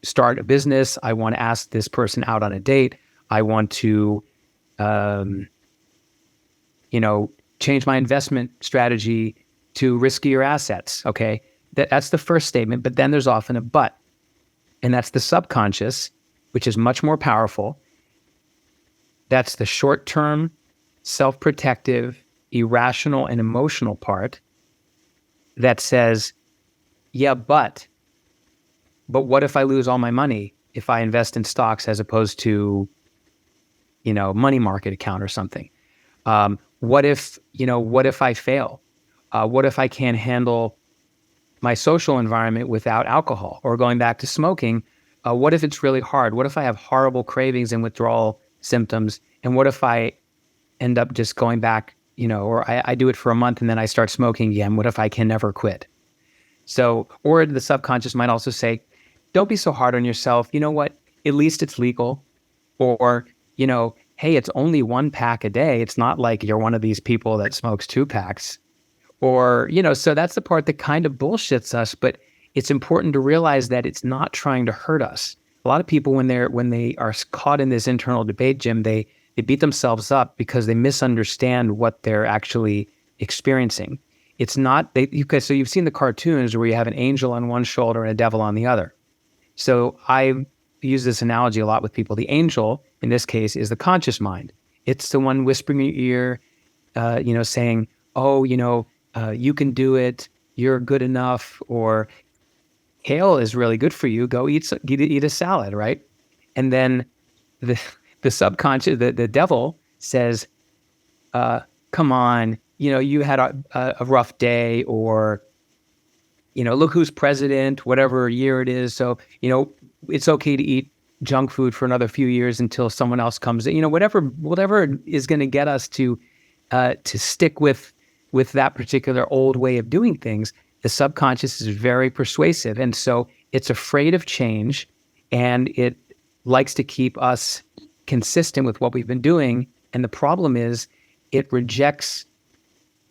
start a business. I want to ask this person out on a date. I want to, change my investment strategy to riskier assets. Okay. That's the first statement, but then there's often a but. And that's the subconscious, which is much more powerful. That's the short-term, self-protective, irrational, and emotional part that says, yeah, but what if I lose all my money if I invest in stocks as opposed to, money market account or something? What if I fail? What if I can't handle my social environment without alcohol, or going back to smoking? What if it's really hard? What if I have horrible cravings and withdrawal symptoms? And what if I end up just going back, or I do it for a month and then I start smoking again? What if I can never quit? So, or the subconscious might also say, don't be so hard on yourself. You know what? At least it's legal. Or, hey, it's only 1 pack a day. It's not like you're one of these people that smokes 2 packs. Or, so that's the part that kind of bullshits us, but it's important to realize that it's not trying to hurt us. A lot of people, when they are caught in this internal debate, Jim, they beat themselves up because they misunderstand what they're actually experiencing. It's not, so you've seen the cartoons where you have an angel on one shoulder and a devil on the other. So I use this analogy a lot with people. The angel, in this case, is the conscious mind. It's the one whispering in your ear, saying, oh, you can do it, you're good enough, or kale is really good for you, go eat a salad, right? And then the subconscious, the devil says, come on, you had a rough day, or, look who's president, whatever year it is. So, it's okay to eat junk food for another few years until someone else comes in, whatever is going to get us to stick with that particular old way of doing things. The subconscious is very persuasive. And so it's afraid of change, and it likes to keep us consistent with what we've been doing. And the problem is it rejects,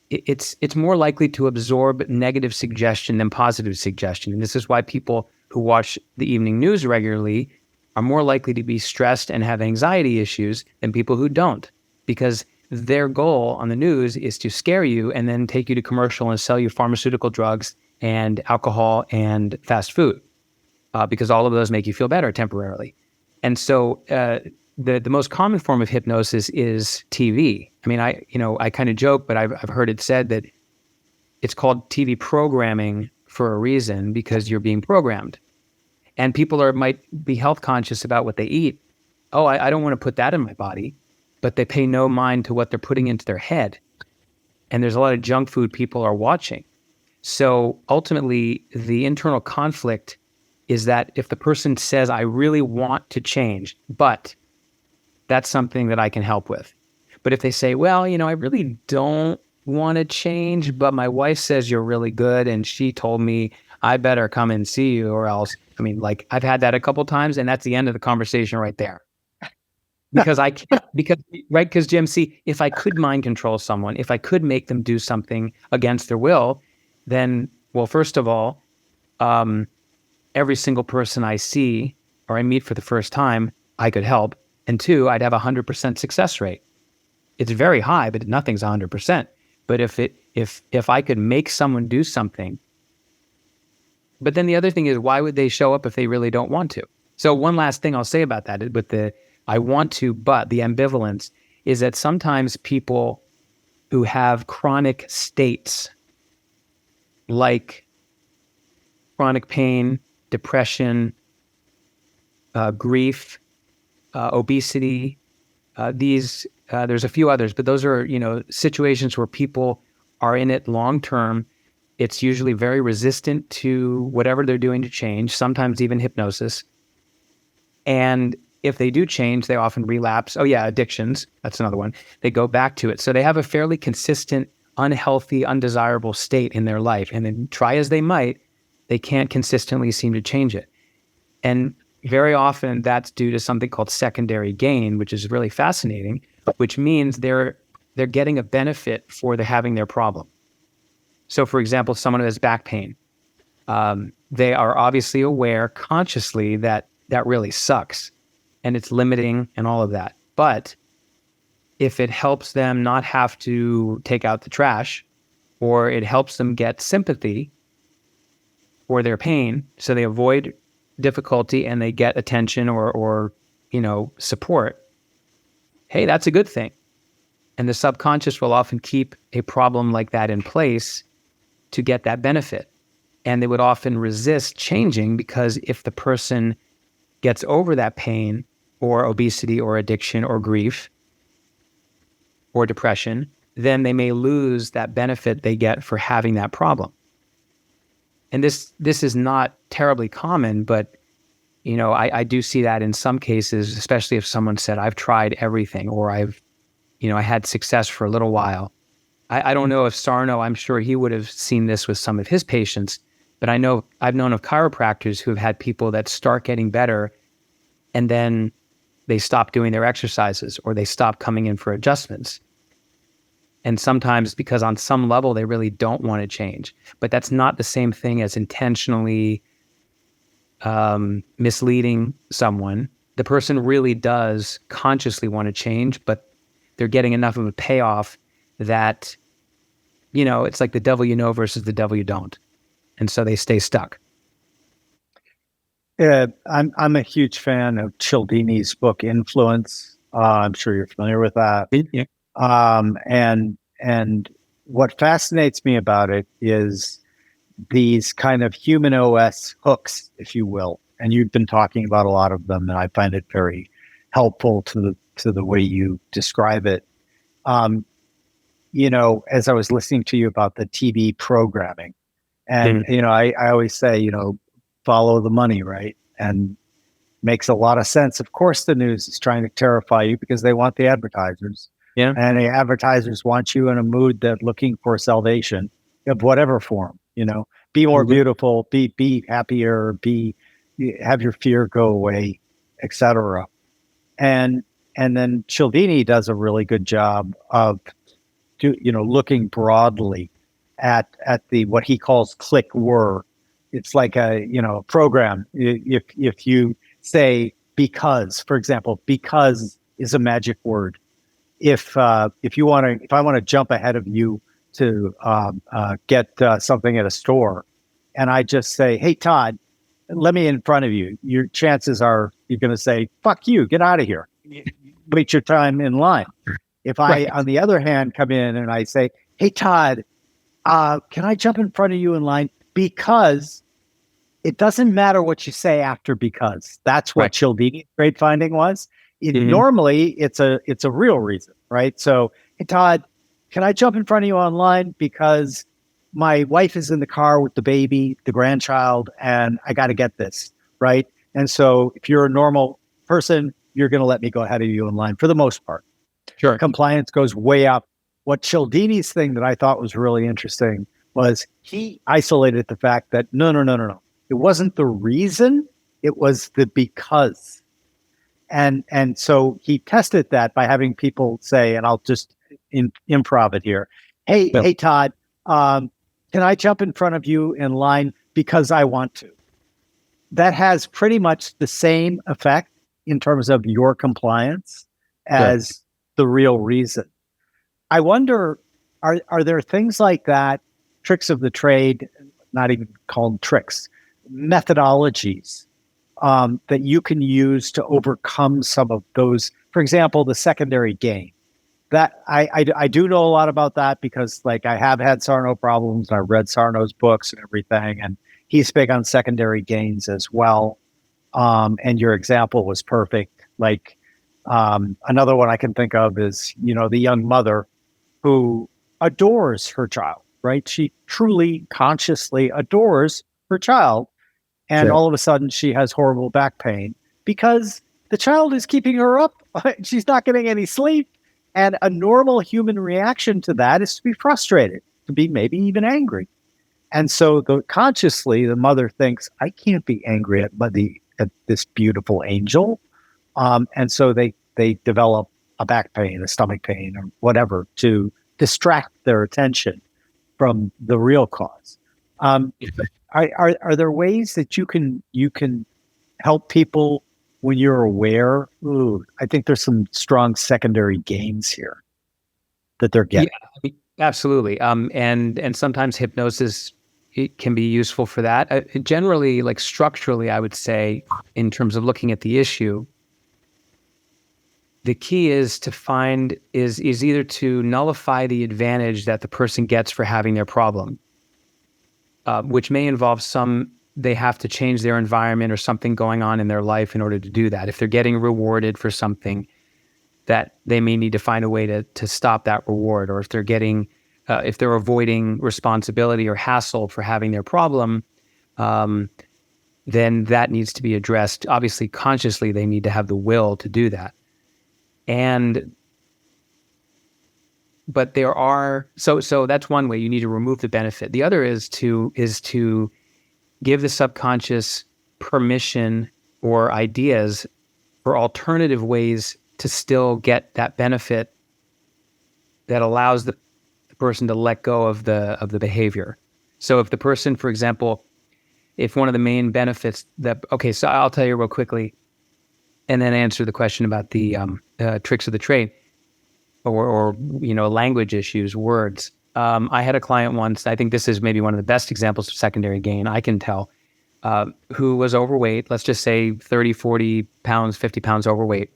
it's more likely to absorb negative suggestion than positive suggestion. And this is why people who watch the evening news regularly are more likely to be stressed and have anxiety issues than people who don't, because their goal on the news is to scare you and then take you to commercial and sell you pharmaceutical drugs and alcohol and fast food, because all of those make you feel better temporarily. And so the most common form of hypnosis is TV. I mean, I kind of joke, but I've heard it said that it's called TV programming for a reason, because you're being programmed. And people might be health conscious about what they eat. Oh, I don't want to put that in my body. But they pay no mind to what they're putting into their head. And there's a lot of junk food people are watching. So ultimately, the internal conflict is that if the person says, I really want to change, but that's something that I can help with. But if they say, well, I really don't want to change, but my wife says you're really good, and she told me I better come and see you, or else, I've had that a couple of times, and that's the end of the conversation right there. Because Jim, see, if I could mind control someone, if I could make them do something against their will, then, well, first of all, every single person I see or I meet for the first time, I could help. And 2, I'd have 100% success rate. It's very high, but nothing's 100%. But if I could make someone do something, but then the other thing is, why would they show up if they really don't want to? So one last thing I'll say about that with the I want to, but the ambivalence is that sometimes people who have chronic states like chronic pain, depression, grief, obesity, there's a few others, but those are, situations where people are in it long term. It's usually very resistant to whatever they're doing to change, sometimes even hypnosis. And if they do change, they often relapse. Oh yeah, addictions, that's another one. They go back to it. So they have a fairly consistent, unhealthy, undesirable state in their life. And then try as they might, they can't consistently seem to change it. And very often that's due to something called secondary gain, which is really fascinating, which means they're getting a benefit for having their problem. So for example, someone who has back pain, they are obviously aware consciously that really sucks and it's limiting and all of that. But if it helps them not have to take out the trash, or it helps them get sympathy for their pain, so they avoid difficulty and they get attention or support, hey, that's a good thing. And the subconscious will often keep a problem like that in place to get that benefit. And they would often resist changing, because if the person gets over that pain or obesity or addiction or grief or depression, then they may lose that benefit they get for having that problem. And this is not terribly common, but I do see that in some cases, especially if someone said, I've tried everything, or I had success for a little while. I don't know if Sarno, I'm sure he would have seen this with some of his patients, but I've known of chiropractors who have had people that start getting better and then they stop doing their exercises, or they stop coming in for adjustments. And sometimes because on some level they really don't want to change, but that's not the same thing as intentionally misleading someone. The person really does consciously want to change, but they're getting enough of a payoff that, it's like the devil you know versus the devil you don't. And so they stay stuck. I'm a huge fan of Cialdini's book Influence. I'm sure you're familiar with that. Yeah. And what fascinates me about it is these kind of human OS hooks, if you will. And you've been talking about a lot of them, and I find it very helpful to the way you describe it. As I was listening to you about the TV programming, and I always say, follow the money, right? And makes a lot of sense. Of course, the news is trying to terrify you because they want the advertisers. Yeah. And the advertisers want you in a mood that looking for salvation of whatever form, be more beautiful, be happier, have your fear go away, etc. And then Cialdini does a really good job of looking broadly at the what he calls click whir. It's like a program. If you say because, for example, because is a magic word. If I want to jump ahead of you to get something at a store, and I just say, hey Todd, let me in front of you, your chances are you're going to say, fuck you, get out of here, wait your time in line. If I, on the other hand, come in and I say, hey Todd, can I jump in front of you in line? Because it doesn't matter what you say after because. That's what Cialdini's great finding was. Normally, it's a real reason, right? So, hey, Todd, can I jump in front of you online because my wife is in the car with the baby, the grandchild, and I got to get this, right? And so if you're a normal person, you're going to let me go ahead of you in line for the most part. Sure. Compliance goes way up. What Cialdini's thing that I thought was really interesting was he isolated the fact that no. It wasn't the reason, it was the because. And so he tested that by having people say, and I'll just improv it here. Hey, Todd, can I jump in front of you in line because I want to? That has pretty much the same effect in terms of your compliance as the real reason. I wonder, are there things like that, tricks of the trade, not even called tricks, methodologies that you can use to overcome some of those? For example, the secondary gain. That I do know a lot about that because I have had Sarno problems and I read Sarno's books and everything, and he's big on secondary gains as well. And your example was perfect. Another one I can think of is, the young mother who adores her child, right? She truly, consciously adores her child. And all of a sudden she has horrible back pain because the child is keeping her up. She's not getting any sleep. And a normal human reaction to that is to be frustrated, to be maybe even angry. And so consciously, the mother thinks, I can't be angry at this beautiful angel. And so they develop a back pain, a stomach pain, or whatever to distract their attention from the real cause. Are there ways that you can help people when you're aware, ooh, I think there's some strong secondary gains here that they're Yeah, getting. absolutely. And sometimes hypnosis, it can be useful for that. Generally, like structurally, I would say, in terms of looking at the issue, the key is to find is either to nullify the advantage that the person gets for having their problem, which may involve they have to change their environment or something going on in their life in order to do that. If they're getting rewarded for something, that they may need to find a way to stop that reward, or if they're avoiding responsibility or hassle for having their problem, um, then that needs to be addressed. Obviously, consciously, they need to have the will to do that. And but there are so that's one way. You need to remove the benefit. The other is to give the subconscious permission or ideas for alternative ways to still get that benefit that allows the person to let go of the behavior. So if the person, for example, if one of the main benefits so I'll tell you real quickly, and then answer the question about the tricks of the trade, or language issues, words. I had a client once. I think this is maybe one of the best examples of secondary gain I can tell, who was overweight. Let's just say 30, 40 pounds, 50 pounds overweight.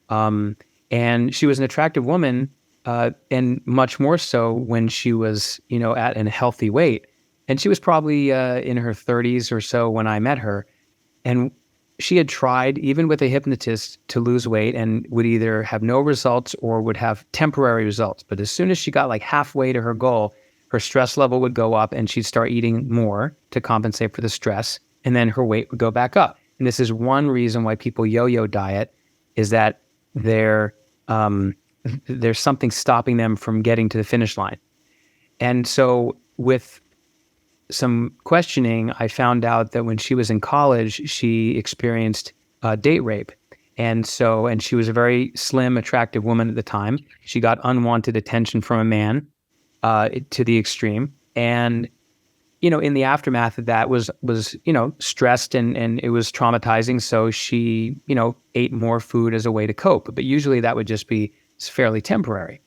And she was an attractive woman, and much more so when she was, at a healthy weight. And she was probably in her 30s or so when I met her. And she had tried, even with a hypnotist, to lose weight and would either have no results or would have temporary results. But as soon as she got like halfway to her goal, her stress level would go up and she'd start eating more to compensate for the stress. And then her weight would go back up. And this is one reason why people yo-yo diet, is that there's something stopping them from getting to the finish line. And so with some questioning, I found out that when she was in college, she experienced date rape. And she was a very slim, attractive woman at the time. She got unwanted attention from a man to the extreme. And, in the aftermath of that was stressed, and it was traumatizing. So she, ate more food as a way to cope. But usually that would just be fairly temporary.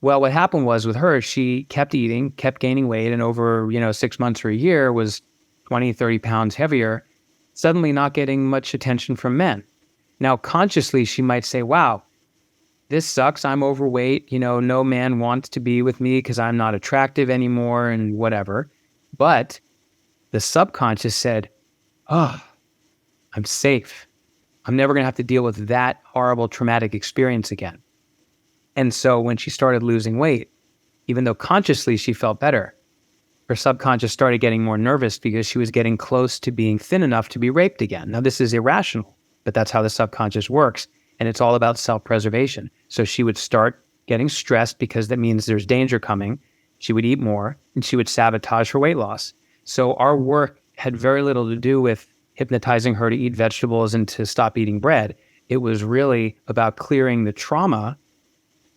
Well, what happened was with her, she kept eating, kept gaining weight, and over, 6 months or a year was 20, 30 pounds heavier, suddenly not getting much attention from men. Now, consciously, she might say, wow, this sucks. I'm overweight. No man wants to be with me because I'm not attractive anymore and whatever. But the subconscious said, oh, I'm safe. I'm never going to have to deal with that horrible traumatic experience again. And so when she started losing weight, even though consciously she felt better, her subconscious started getting more nervous because she was getting close to being thin enough to be raped again. Now, this is irrational, but that's how the subconscious works. And it's all about self-preservation. So she would start getting stressed because that means there's danger coming. She would eat more and she would sabotage her weight loss. So our work had very little to do with hypnotizing her to eat vegetables and to stop eating bread. It was really about clearing the trauma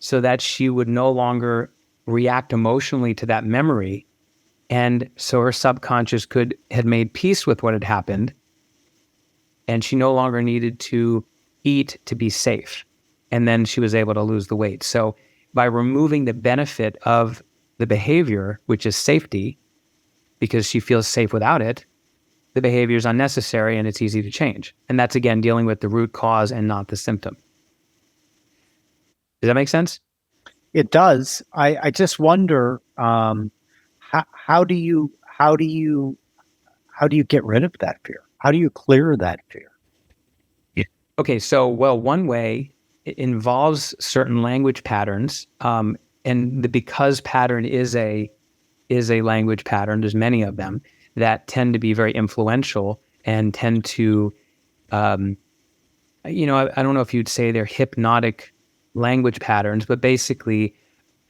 so that she would no longer react emotionally to that memory. And so her subconscious had made peace with what had happened, and she no longer needed to eat to be safe. And then she was able to lose the weight. So by removing the benefit of the behavior, which is safety, because she feels safe without it, the behavior is unnecessary and it's easy to change. And that's, again, dealing with the root cause and not the symptom. Does that make sense? It does. I just wonder, how do you get rid of that fear? How do you clear that fear? Yeah. Okay, so one way, it involves certain language patterns, and the because pattern is a language pattern. There's many of them that tend to be very influential and tend to, I don't know if you'd say they're hypnotic language patterns, but basically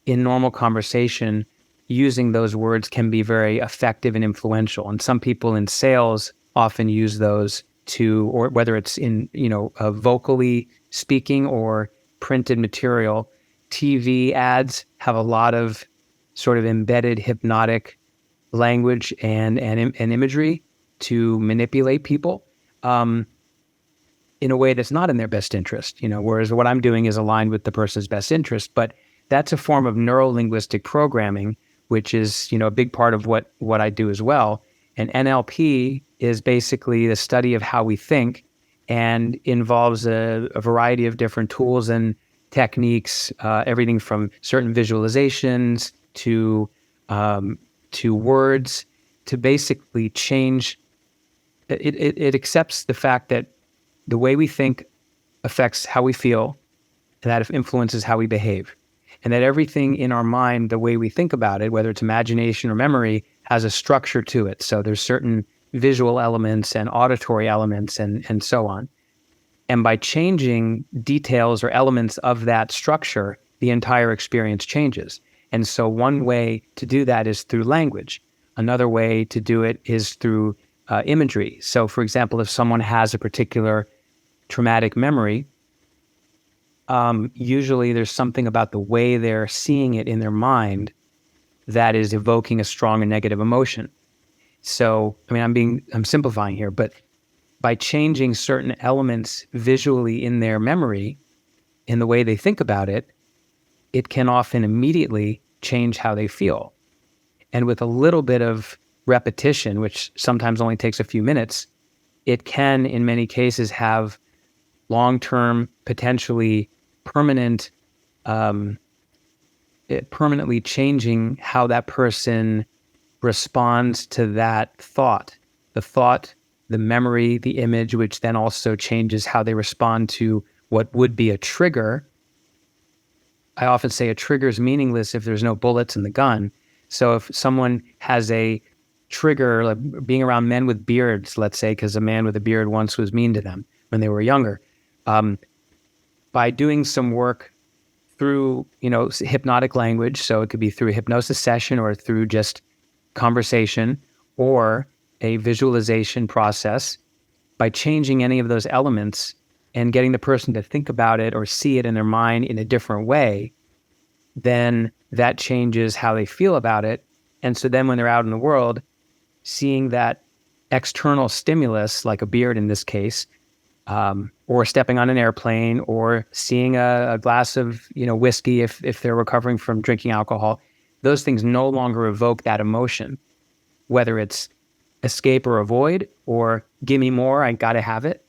in normal conversation, using those words can be very effective and influential. And some people in sales often use those or whether it's in, vocally speaking or printed material. TV ads have a lot of sort of embedded hypnotic language and imagery to manipulate people. in a way that's not in their best interest, whereas what I'm doing is aligned with the person's best interest. But that's a form of neuro-linguistic programming, which is, a big part of what I do as well. And NLP is basically the study of how we think and involves a variety of different tools and techniques, everything from certain visualizations to words, to basically change. It accepts the fact that the way we think affects how we feel, and that influences how we behave. And that everything in our mind, the way we think about it, whether it's imagination or memory, has a structure to it. So there's certain visual elements and auditory elements and so on. And by changing details or elements of that structure, the entire experience changes. And so one way to do that is through language. Another way to do it is through imagery. So for example, if someone has a particular traumatic memory, usually there's something about the way they're seeing it in their mind that is evoking a strong and negative emotion. So, I'm simplifying here, but by changing certain elements visually in their memory, in the way they think about it, it can often immediately change how they feel. And with a little bit of repetition, which sometimes only takes a few minutes, it can, in many cases, have long-term, potentially permanently changing how that person responds to that thought. The thought, the memory, the image, which then also changes how they respond to what would be a trigger. I often say a trigger is meaningless if there's no bullets in the gun. So if someone has a trigger, like being around men with beards, let's say, because a man with a beard once was mean to them when they were younger, by doing some work through, hypnotic language, so it could be through a hypnosis session or through just conversation or a visualization process, by changing any of those elements and getting the person to think about it or see it in their mind in a different way, then that changes how they feel about it. And so then when they're out in the world, seeing that external stimulus, like a beard in this case, or stepping on an airplane, or seeing a glass of whiskey if they're recovering from drinking alcohol, those things no longer evoke that emotion, whether it's escape or avoid, or give me more, I gotta have it.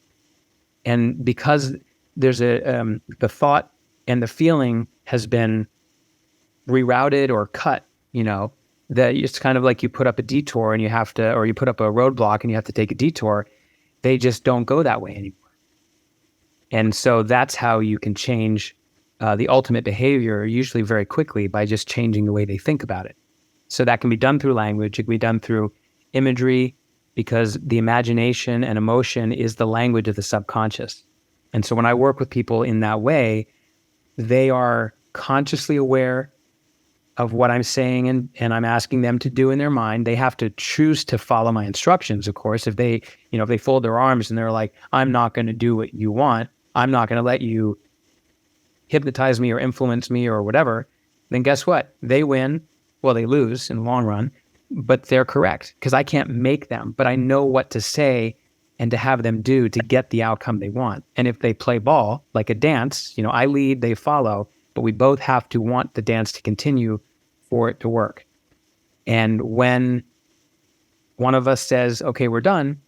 And because there's the thought and the feeling has been rerouted or cut, that it's kind of like you put up a detour and you have to, or you put up a roadblock and you have to take a detour. They just don't go that way anymore. And so that's how you can change the ultimate behavior, usually very quickly, by just changing the way they think about it. So that can be done through language. It can be done through imagery, because the imagination and emotion is the language of the subconscious. And so when I work with people in that way, they are consciously aware of what I'm saying and I'm asking them to do in their mind. They have to choose to follow my instructions, of course. If they fold their arms and they're like, I'm not going to do what you want, I'm not going to let you hypnotize me or influence me or whatever, then guess what? They win. Well, they lose in the long run, but they're correct, because I can't make them, but I know what to say and to have them do to get the outcome they want. And if they play ball, like a dance, I lead, they follow, but we both have to want the dance to continue for it to work. And when one of us says, okay, we're done,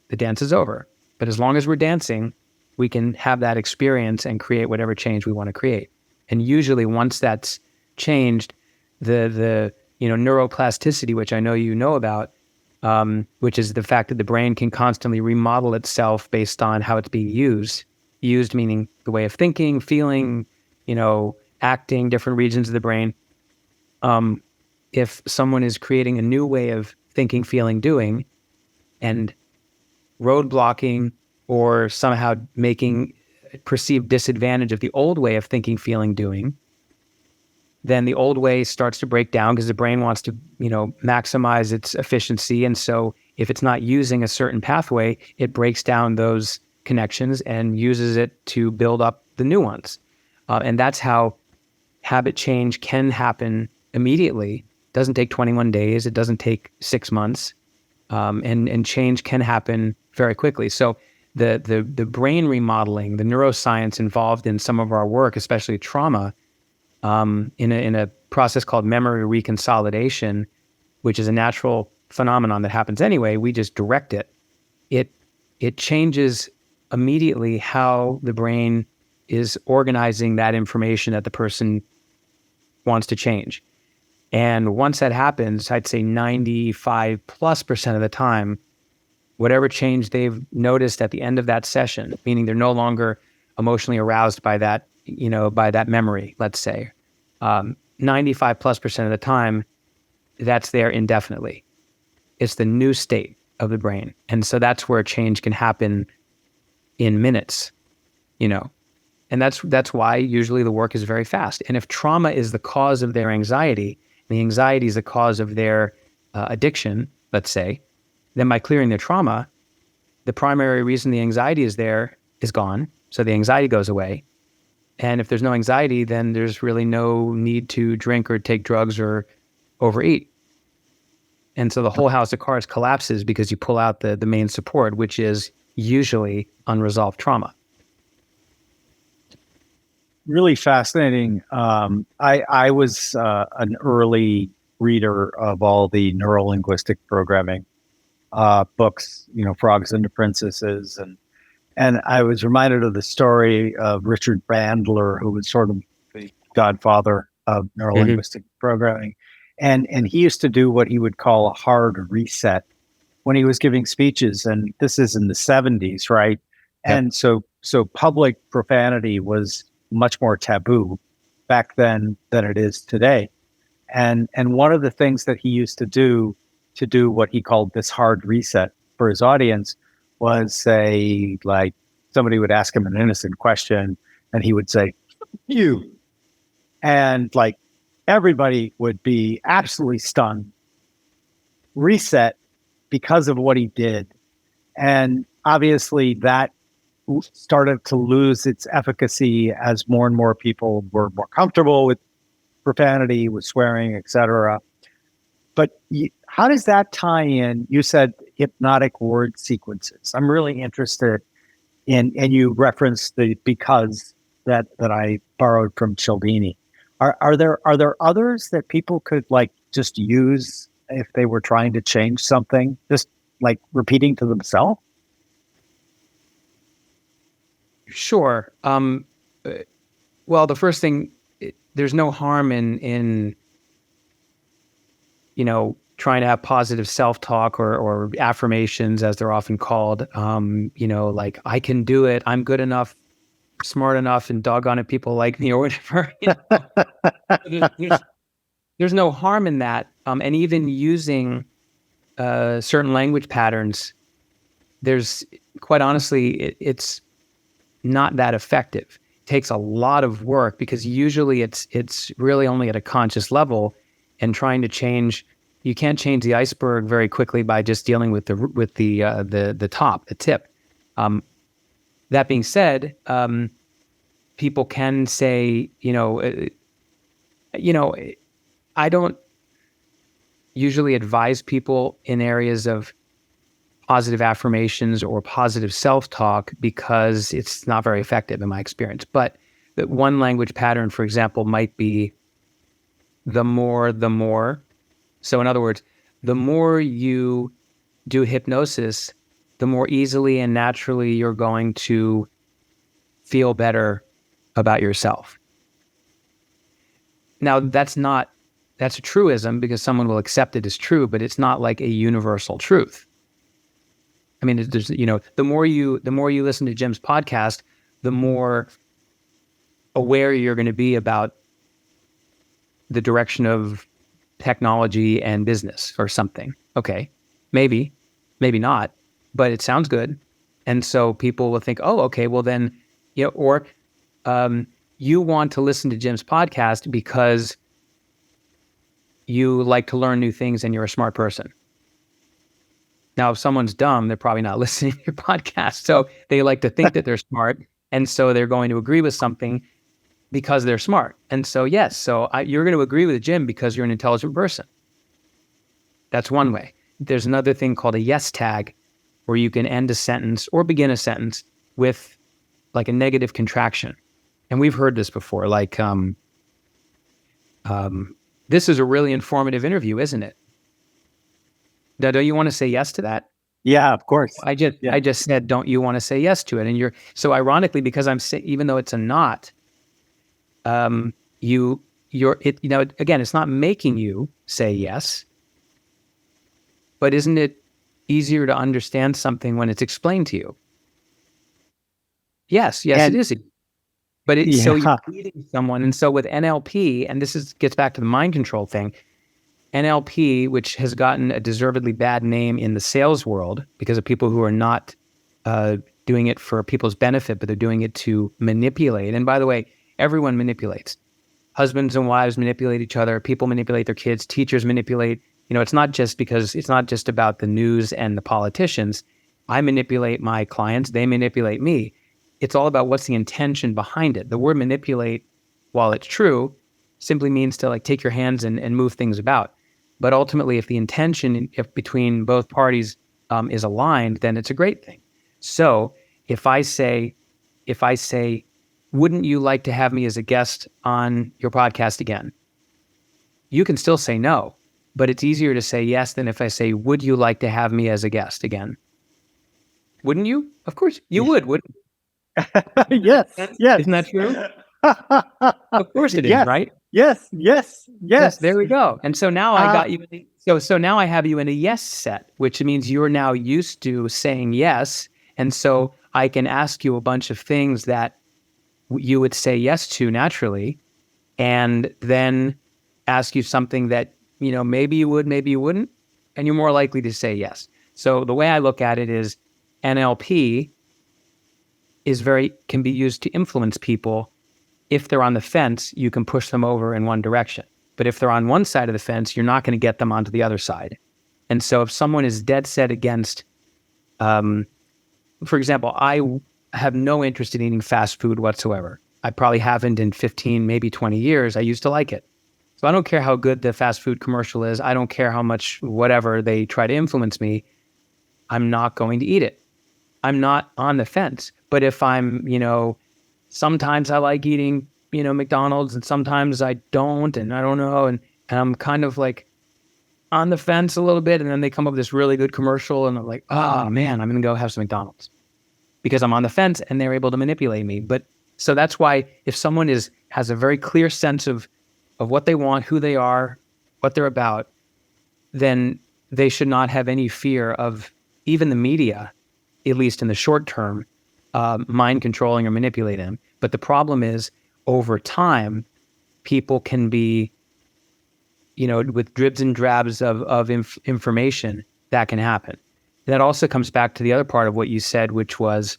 the dance is over. But as long as we're dancing, we can have that experience and create whatever change we want to create. And usually once that's changed, the neuroplasticity, which I know you know about, which is the fact that the brain can constantly remodel itself based on how it's being used. Used meaning the way of thinking, feeling, acting, different regions of the brain. If someone is creating a new way of thinking, feeling, doing, and roadblocking or somehow making perceived disadvantage of the old way of thinking, feeling, doing, then the old way starts to break down, because the brain wants to, maximize its efficiency. And so if it's not using a certain pathway, it breaks down those connections and uses it to build up the new ones. And that's how habit change can happen immediately. It doesn't take 21 days. It doesn't take 6 months. And change can happen very quickly. So the brain remodeling, the neuroscience involved in some of our work, especially trauma, in a process called memory reconsolidation, which is a natural phenomenon that happens anyway. We just direct it. It changes immediately how the brain is organizing that information that the person wants to change. And once that happens, I'd say 95+% of the time, whatever change they've noticed at the end of that session, meaning they're no longer emotionally aroused by that, by that memory, let's say, 95+% of the time, that's there indefinitely. It's the new state of the brain. And so that's where change can happen in minutes, and that's why usually the work is very fast. And if trauma is the cause of their anxiety, and the anxiety is the cause of their addiction, let's say, then by clearing their trauma, the primary reason the anxiety is there is gone. So the anxiety goes away. And if there's no anxiety, then there's really no need to drink or take drugs or overeat. And so the whole house of cards collapses because you pull out the main support, which is usually unresolved Really fascinating. I was an early reader of all the neurolinguistic programming books, Frogs and the Princesses, and I was reminded of the story of Richard Bandler, who was sort of the godfather of neurolinguistic programming, and he used to do what he would call a hard reset when he was giving speeches, and this is in the 70s, right? Yep. And so public profanity was much more taboo back then than it is today. And one of the things that he used to do what he called this hard reset for his audience was say, like, somebody would ask him an innocent question and he would say, "You." And like everybody would be absolutely stunned, reset because of what he did. And obviously that started to lose its efficacy as more and more people were more comfortable with profanity, with swearing, etc. But how does that tie in? You said hypnotic word sequences. I'm really interested in, and you referenced the because that I borrowed from Cialdini. Are there others that people could like just use if they were trying to change something, just like repeating to themselves? Sure. Well, the first thing, there's no harm in trying to have positive self-talk or affirmations, as they're often called. Like, I can do it. I'm good enough, smart enough, and doggone it, people like me, or whatever. There's no harm in that. And even using certain language patterns, there's, quite honestly, it's not that effective. It takes a lot of work because usually it's really only at a conscious level, and trying to change, you can't change the iceberg very quickly by just dealing with the top, the tip. That being said, people can say, I don't usually advise people in areas of positive affirmations or positive self-talk because it's not very effective in my experience. But that one language pattern, for example, might be the more. So in other words, the more you do hypnosis, the more easily and naturally you're going to feel better about yourself. Now, that's a truism because someone will accept it as true, but it's not like a universal truth. I mean, there's, the more you listen to Jim's podcast, the more aware you're going to be about the direction of technology and business or something. Okay, maybe not, but it sounds good. And so people will think, oh, okay, well then, or you want to listen to Jim's podcast because you like to learn new things and you're a smart person. Now, if someone's dumb, they're probably not listening to your podcast. So they like to think that they're smart. And so they're going to agree with something because they're smart. And so, yes, you're going to agree with Jim because you're an intelligent person. That's one way. There's another thing called a yes tag. or you can end a sentence or begin a sentence with like a negative contraction. And we've heard this before, like, this is a really informative interview, isn't it? Now, don't you want to say yes to that? Yeah, of course. I just said, don't you want to say yes to it? And so ironically, because I'm saying, even though it's a not, again, it's not making you say yes, but isn't it easier to understand something when it's explained to you? Yes, it is. But so you're leading someone. And so with NLP, and gets back to the mind control thing, NLP, which has gotten a deservedly bad name in the sales world because of people who are not doing it for people's benefit, but they're doing it to manipulate. And by the way, everyone manipulates. Husbands and wives manipulate each other. People manipulate their kids. Teachers manipulate. It's not just about the news and the politicians. I manipulate my clients. They manipulate me. It's all about what's the intention behind it. The word manipulate, while it's true, simply means to like take your hands and move things about. But ultimately, if the intention between both parties is aligned, then it's a great thing. So if I say, wouldn't you like to have me as a guest on your podcast again? You can still say no, but it's easier to say yes than if I say, would you like to have me as a guest again? Wouldn't you? Of course you would, wouldn't you? Yes. Isn't that true? Of course it is, right? Yes. There we go. And so now I got you. So now I have you in a yes set, which means you're now used to saying yes. And so I can ask you a bunch of things that you would say yes to naturally, and then ask you something that, maybe you would, maybe you wouldn't, and you're more likely to say yes. So the way I look at it is NLP can be used to influence people. If they're on the fence, you can push them over in one direction. But if they're on one side of the fence, you're not going to get them onto the other side. And so if someone is dead set against, for example, I have no interest in eating fast food whatsoever. I probably haven't in 15, maybe 20 years. I used to like it. So I don't care how good the fast food commercial is. I don't care how much whatever they try to influence me. I'm not going to eat it. I'm not on the fence. But if I'm, sometimes I like eating, McDonald's, and sometimes I don't, and I don't know. And I'm kind of like on the fence a little bit. And then they come up with this really good commercial and I'm like, oh man, I'm going to go have some McDonald's because I'm on the fence and they're able to manipulate me. But so that's why if someone has a very clear sense of what they want, who they are, what they're about, then they should not have any fear of even the media, at least in the short term, mind controlling or manipulating them. But the problem is, over time, people can be, with dribs and drabs of information, that can happen. That also comes back to the other part of what you said, which was,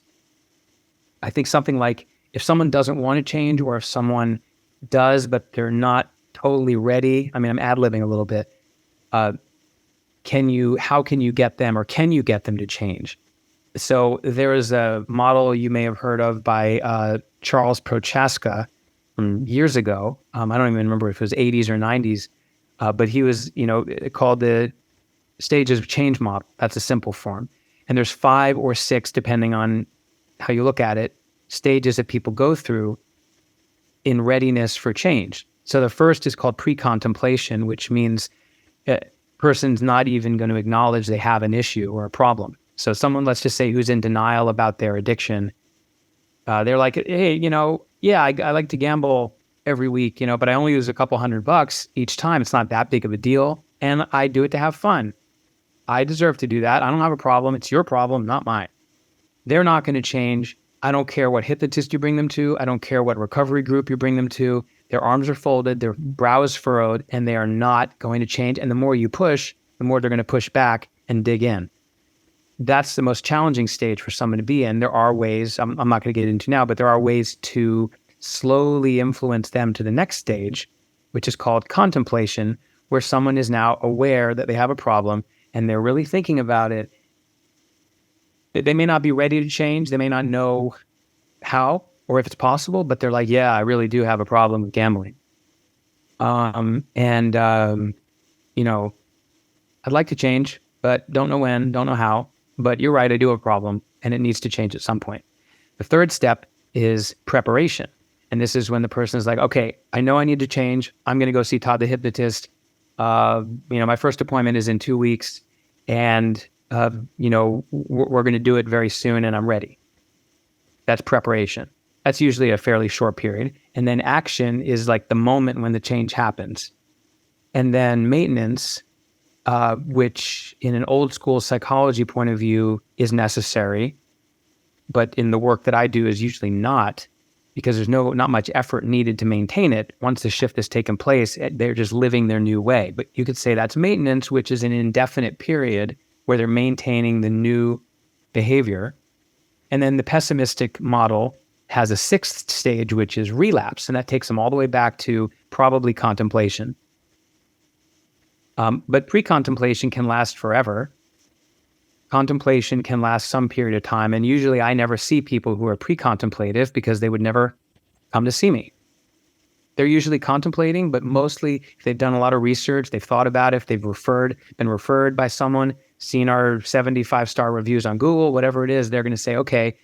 I think something like, if someone doesn't want to change, or if someone does, but they're not totally ready. I mean, I'm ad-libbing a little bit. How can you get them, or can you get them to change? So there is a model you may have heard of by Charles Prochaska from years ago. I don't even remember if it was 80s or 90s, but he was, called the stages of change model. That's a simple form. And there's 5 or 6, depending on how you look at it, stages that people go through in readiness for change. So the first is called pre-contemplation, which means a person's not even going to acknowledge they have an issue or a problem. So someone, let's just say, who's in denial about their addiction, they're like, hey, I like to gamble every week, but I only use a couple $100 each time. It's not that big of a deal. And I do it to have fun. I deserve to do that. I don't have a problem. It's your problem, not mine. They're not going to change. I don't care what hypnotist you bring them to. I don't care what recovery group you bring them to. Their arms are folded, their brow is furrowed, and they are not going to change. And the more you push, the more they're going to push back and dig in. That's the most challenging stage for someone to be in. There are ways, I'm not going to get into now, but there are ways to slowly influence them to the next stage, which is called contemplation, where someone is now aware that they have a problem and they're really thinking about it. They may not be ready to change. They may not know how or if it's possible, but they're like, yeah, I really do have a problem with gambling. I'd like to change, but don't know when, don't know how. but you're right, I do have a problem and it needs to change at some point. The third step is preparation. And this is when the person is like, okay, I know I need to change. I'm going to go see Todd the hypnotist. My first appointment is in 2 weeks, and we're going to do it very soon, and I'm ready. That's preparation. That's usually a fairly short period. And then action is like the moment when the change happens. And then maintenance, which in an old school psychology point of view is necessary, but in the work that I do is usually not, because there's not much effort needed to maintain it. Once the shift has taken place, they're just living their new way. But you could say that's maintenance, which is an indefinite period where they're maintaining the new behavior. And then the pessimistic model has a sixth stage, which is relapse. And that takes them all the way back to probably contemplation. But pre-contemplation can last forever. Contemplation can last some period of time. And usually I never see people who are pre-contemplative because they would never come to see me. They're usually contemplating, but mostly if they've done a lot of research, they've thought about it, if they've been referred by someone, seen our 75-star reviews on Google, whatever it is, they're going to say, okay,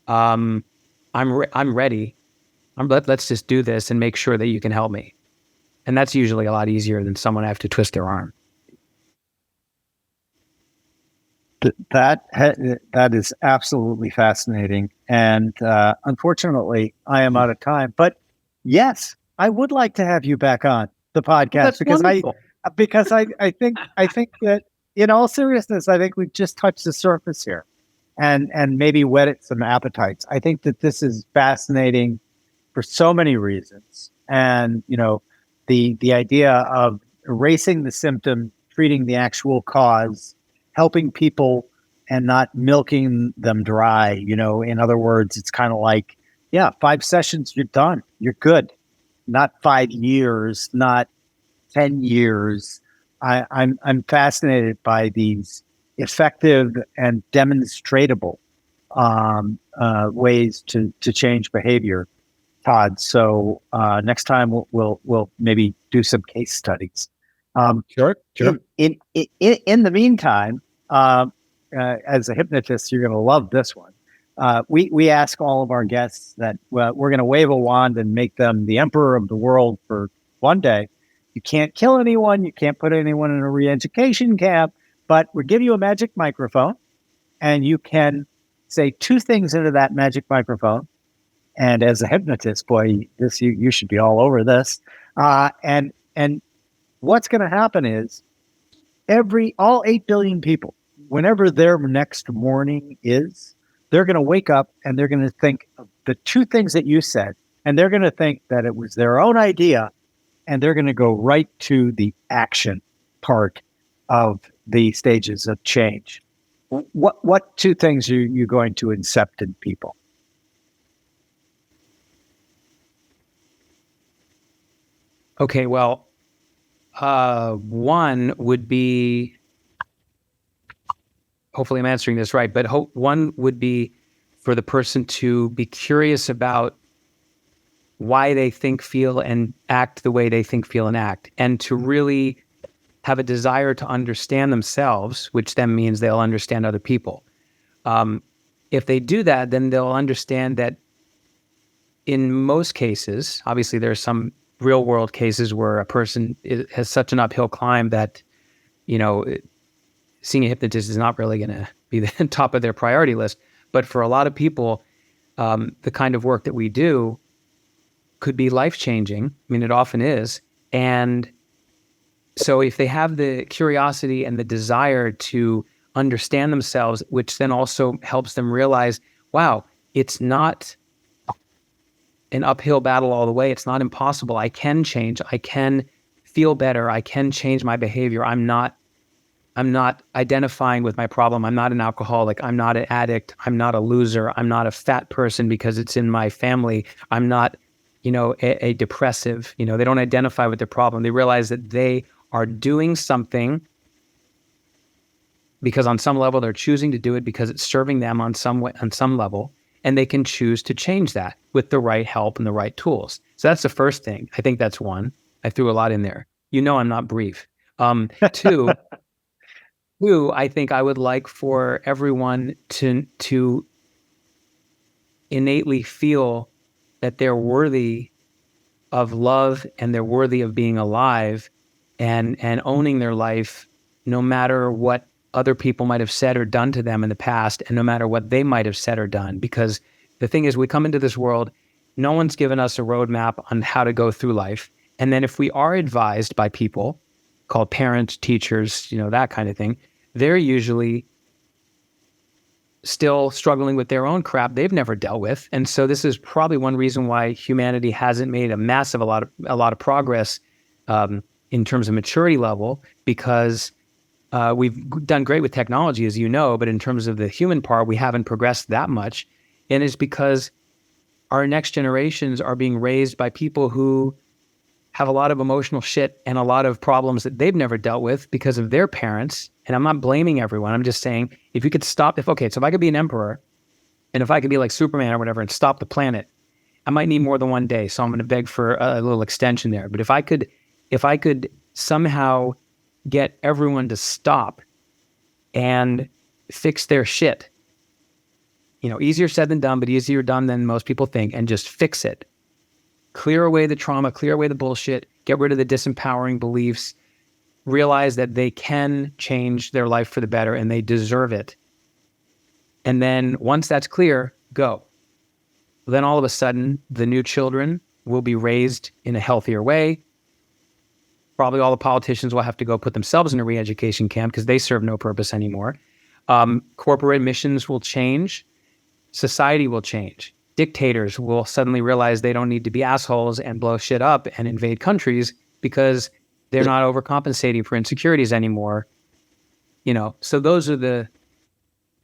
I'm ready. Let's just do this and make sure that you can help me. And that's usually a lot easier than someone I have to twist their arm. That is absolutely fascinating. And unfortunately, I am out of time. But yes, I would like to have you back on the podcast because I think that in all seriousness, I think we've just touched the surface here and maybe whetted some appetites. I think that this is fascinating for so many reasons. And, the idea of erasing the symptom, treating the actual cause, helping people and not milking them dry. In other words, it's kind of like, 5 sessions, you're done. You're good. Not 5 years, not 10 years. I'm fascinated by these effective and demonstratable ways to change behavior, Todd. So next time we'll maybe do some case studies. Sure. In the meantime, as a hypnotist, you're going to love this one. We ask all of our guests that we're going to wave a wand and make them the emperor of the world for one day. You can't kill anyone. You can't put anyone in a re-education camp, but we'll give you a magic microphone and you can say 2 things into that magic microphone. And as a hypnotist, boy, you should be all over this. And what's going to happen is all 8 billion people, whenever their next morning is, they're going to wake up and they're going to think of the 2 things that you said, and they're going to think that it was their own idea, and they're going to go right to the action part of the stages of change. What 2 things are you going to incept in people? Okay, well, one would be, hopefully I'm answering this right, but one would be for the person to be curious about why they think, feel, and act the way they think, feel, and act, and to really have a desire to understand themselves, which then means they'll understand other people. If they do that, then they'll understand that in most cases, obviously there are some real world cases where a person has such an uphill climb that, seeing a hypnotist is not really going to be the top of their priority list. But for a lot of people, the kind of work that we do could be life-changing. I mean, it often is. And so if they have the curiosity and the desire to understand themselves, which then also helps them realize, wow, it's not an uphill battle all the way. It's not impossible. I can change. I can feel better. I can change my behavior. I'm not identifying with my problem. I'm not an alcoholic. I'm not an addict. I'm not a loser. I'm not a fat person because it's in my family. I'm not, a depressive. They don't identify with their problem. They realize that they are doing something because on some level they're choosing to do it because it's serving them on some level. And they can choose to change that with the right help and the right tools. So that's the first thing. I think that's one. I threw a lot in there. I'm not brief. 2, two, I think I would like for everyone to innately feel that they're worthy of love and they're worthy of being alive and owning their life, no matter what other people might have said or done to them in the past, and no matter what they might have said or done. Because the thing is, we come into this world, no one's given us a roadmap on how to go through life. And then if we are advised by people called parents, teachers, that kind of thing, they're usually still struggling with their own crap they've never dealt with. And so this is probably one reason why humanity hasn't made a lot of progress in terms of maturity level, because we've done great with technology, as you know, but in terms of the human part, we haven't progressed that much. And it's because our next generations are being raised by people who have a lot of emotional shit and a lot of problems that they've never dealt with because of their parents. And I'm not blaming everyone. I'm just saying, if you could stop, so if I could be an emperor and if I could be like Superman or whatever and stop the planet, I might need more than one day. So I'm going to beg for a little extension there. But if I could somehow get everyone to stop and fix their shit, easier said than done, but easier done than most people think, and just fix it. Clear away the trauma, clear away the bullshit, get rid of the disempowering beliefs, realize that they can change their life for the better and they deserve it. And then once that's clear, go. Then all of a sudden, the new children will be raised in a healthier way. Probably all the politicians will have to go put themselves in a re-education camp because they serve no purpose anymore. Corporate missions will change. Society will change. Dictators will suddenly realize they don't need to be assholes and blow shit up and invade countries because they're not overcompensating for insecurities anymore. So those are the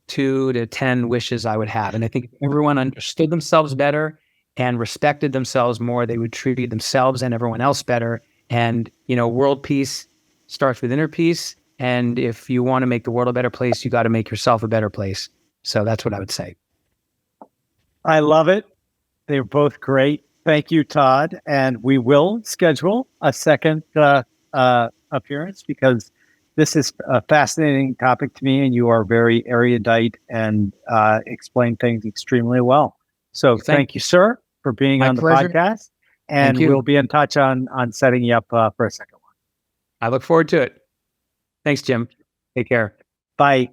2 to 10 wishes I would have. And I think if everyone understood themselves better and respected themselves more, they would treat themselves and everyone else better. And, world peace starts with inner peace. And if you want to make the world a better place, you got to make yourself a better place. So that's what I would say. I love it. They're both great. Thank you, Todd. And we will schedule a second appearance because this is a fascinating topic to me, and you are very erudite and explain things extremely well. So thank you, sir, for being on the podcast. And we'll be in touch on setting you up for a second one. I look forward to it. Thanks, Jim. Take care. Bye.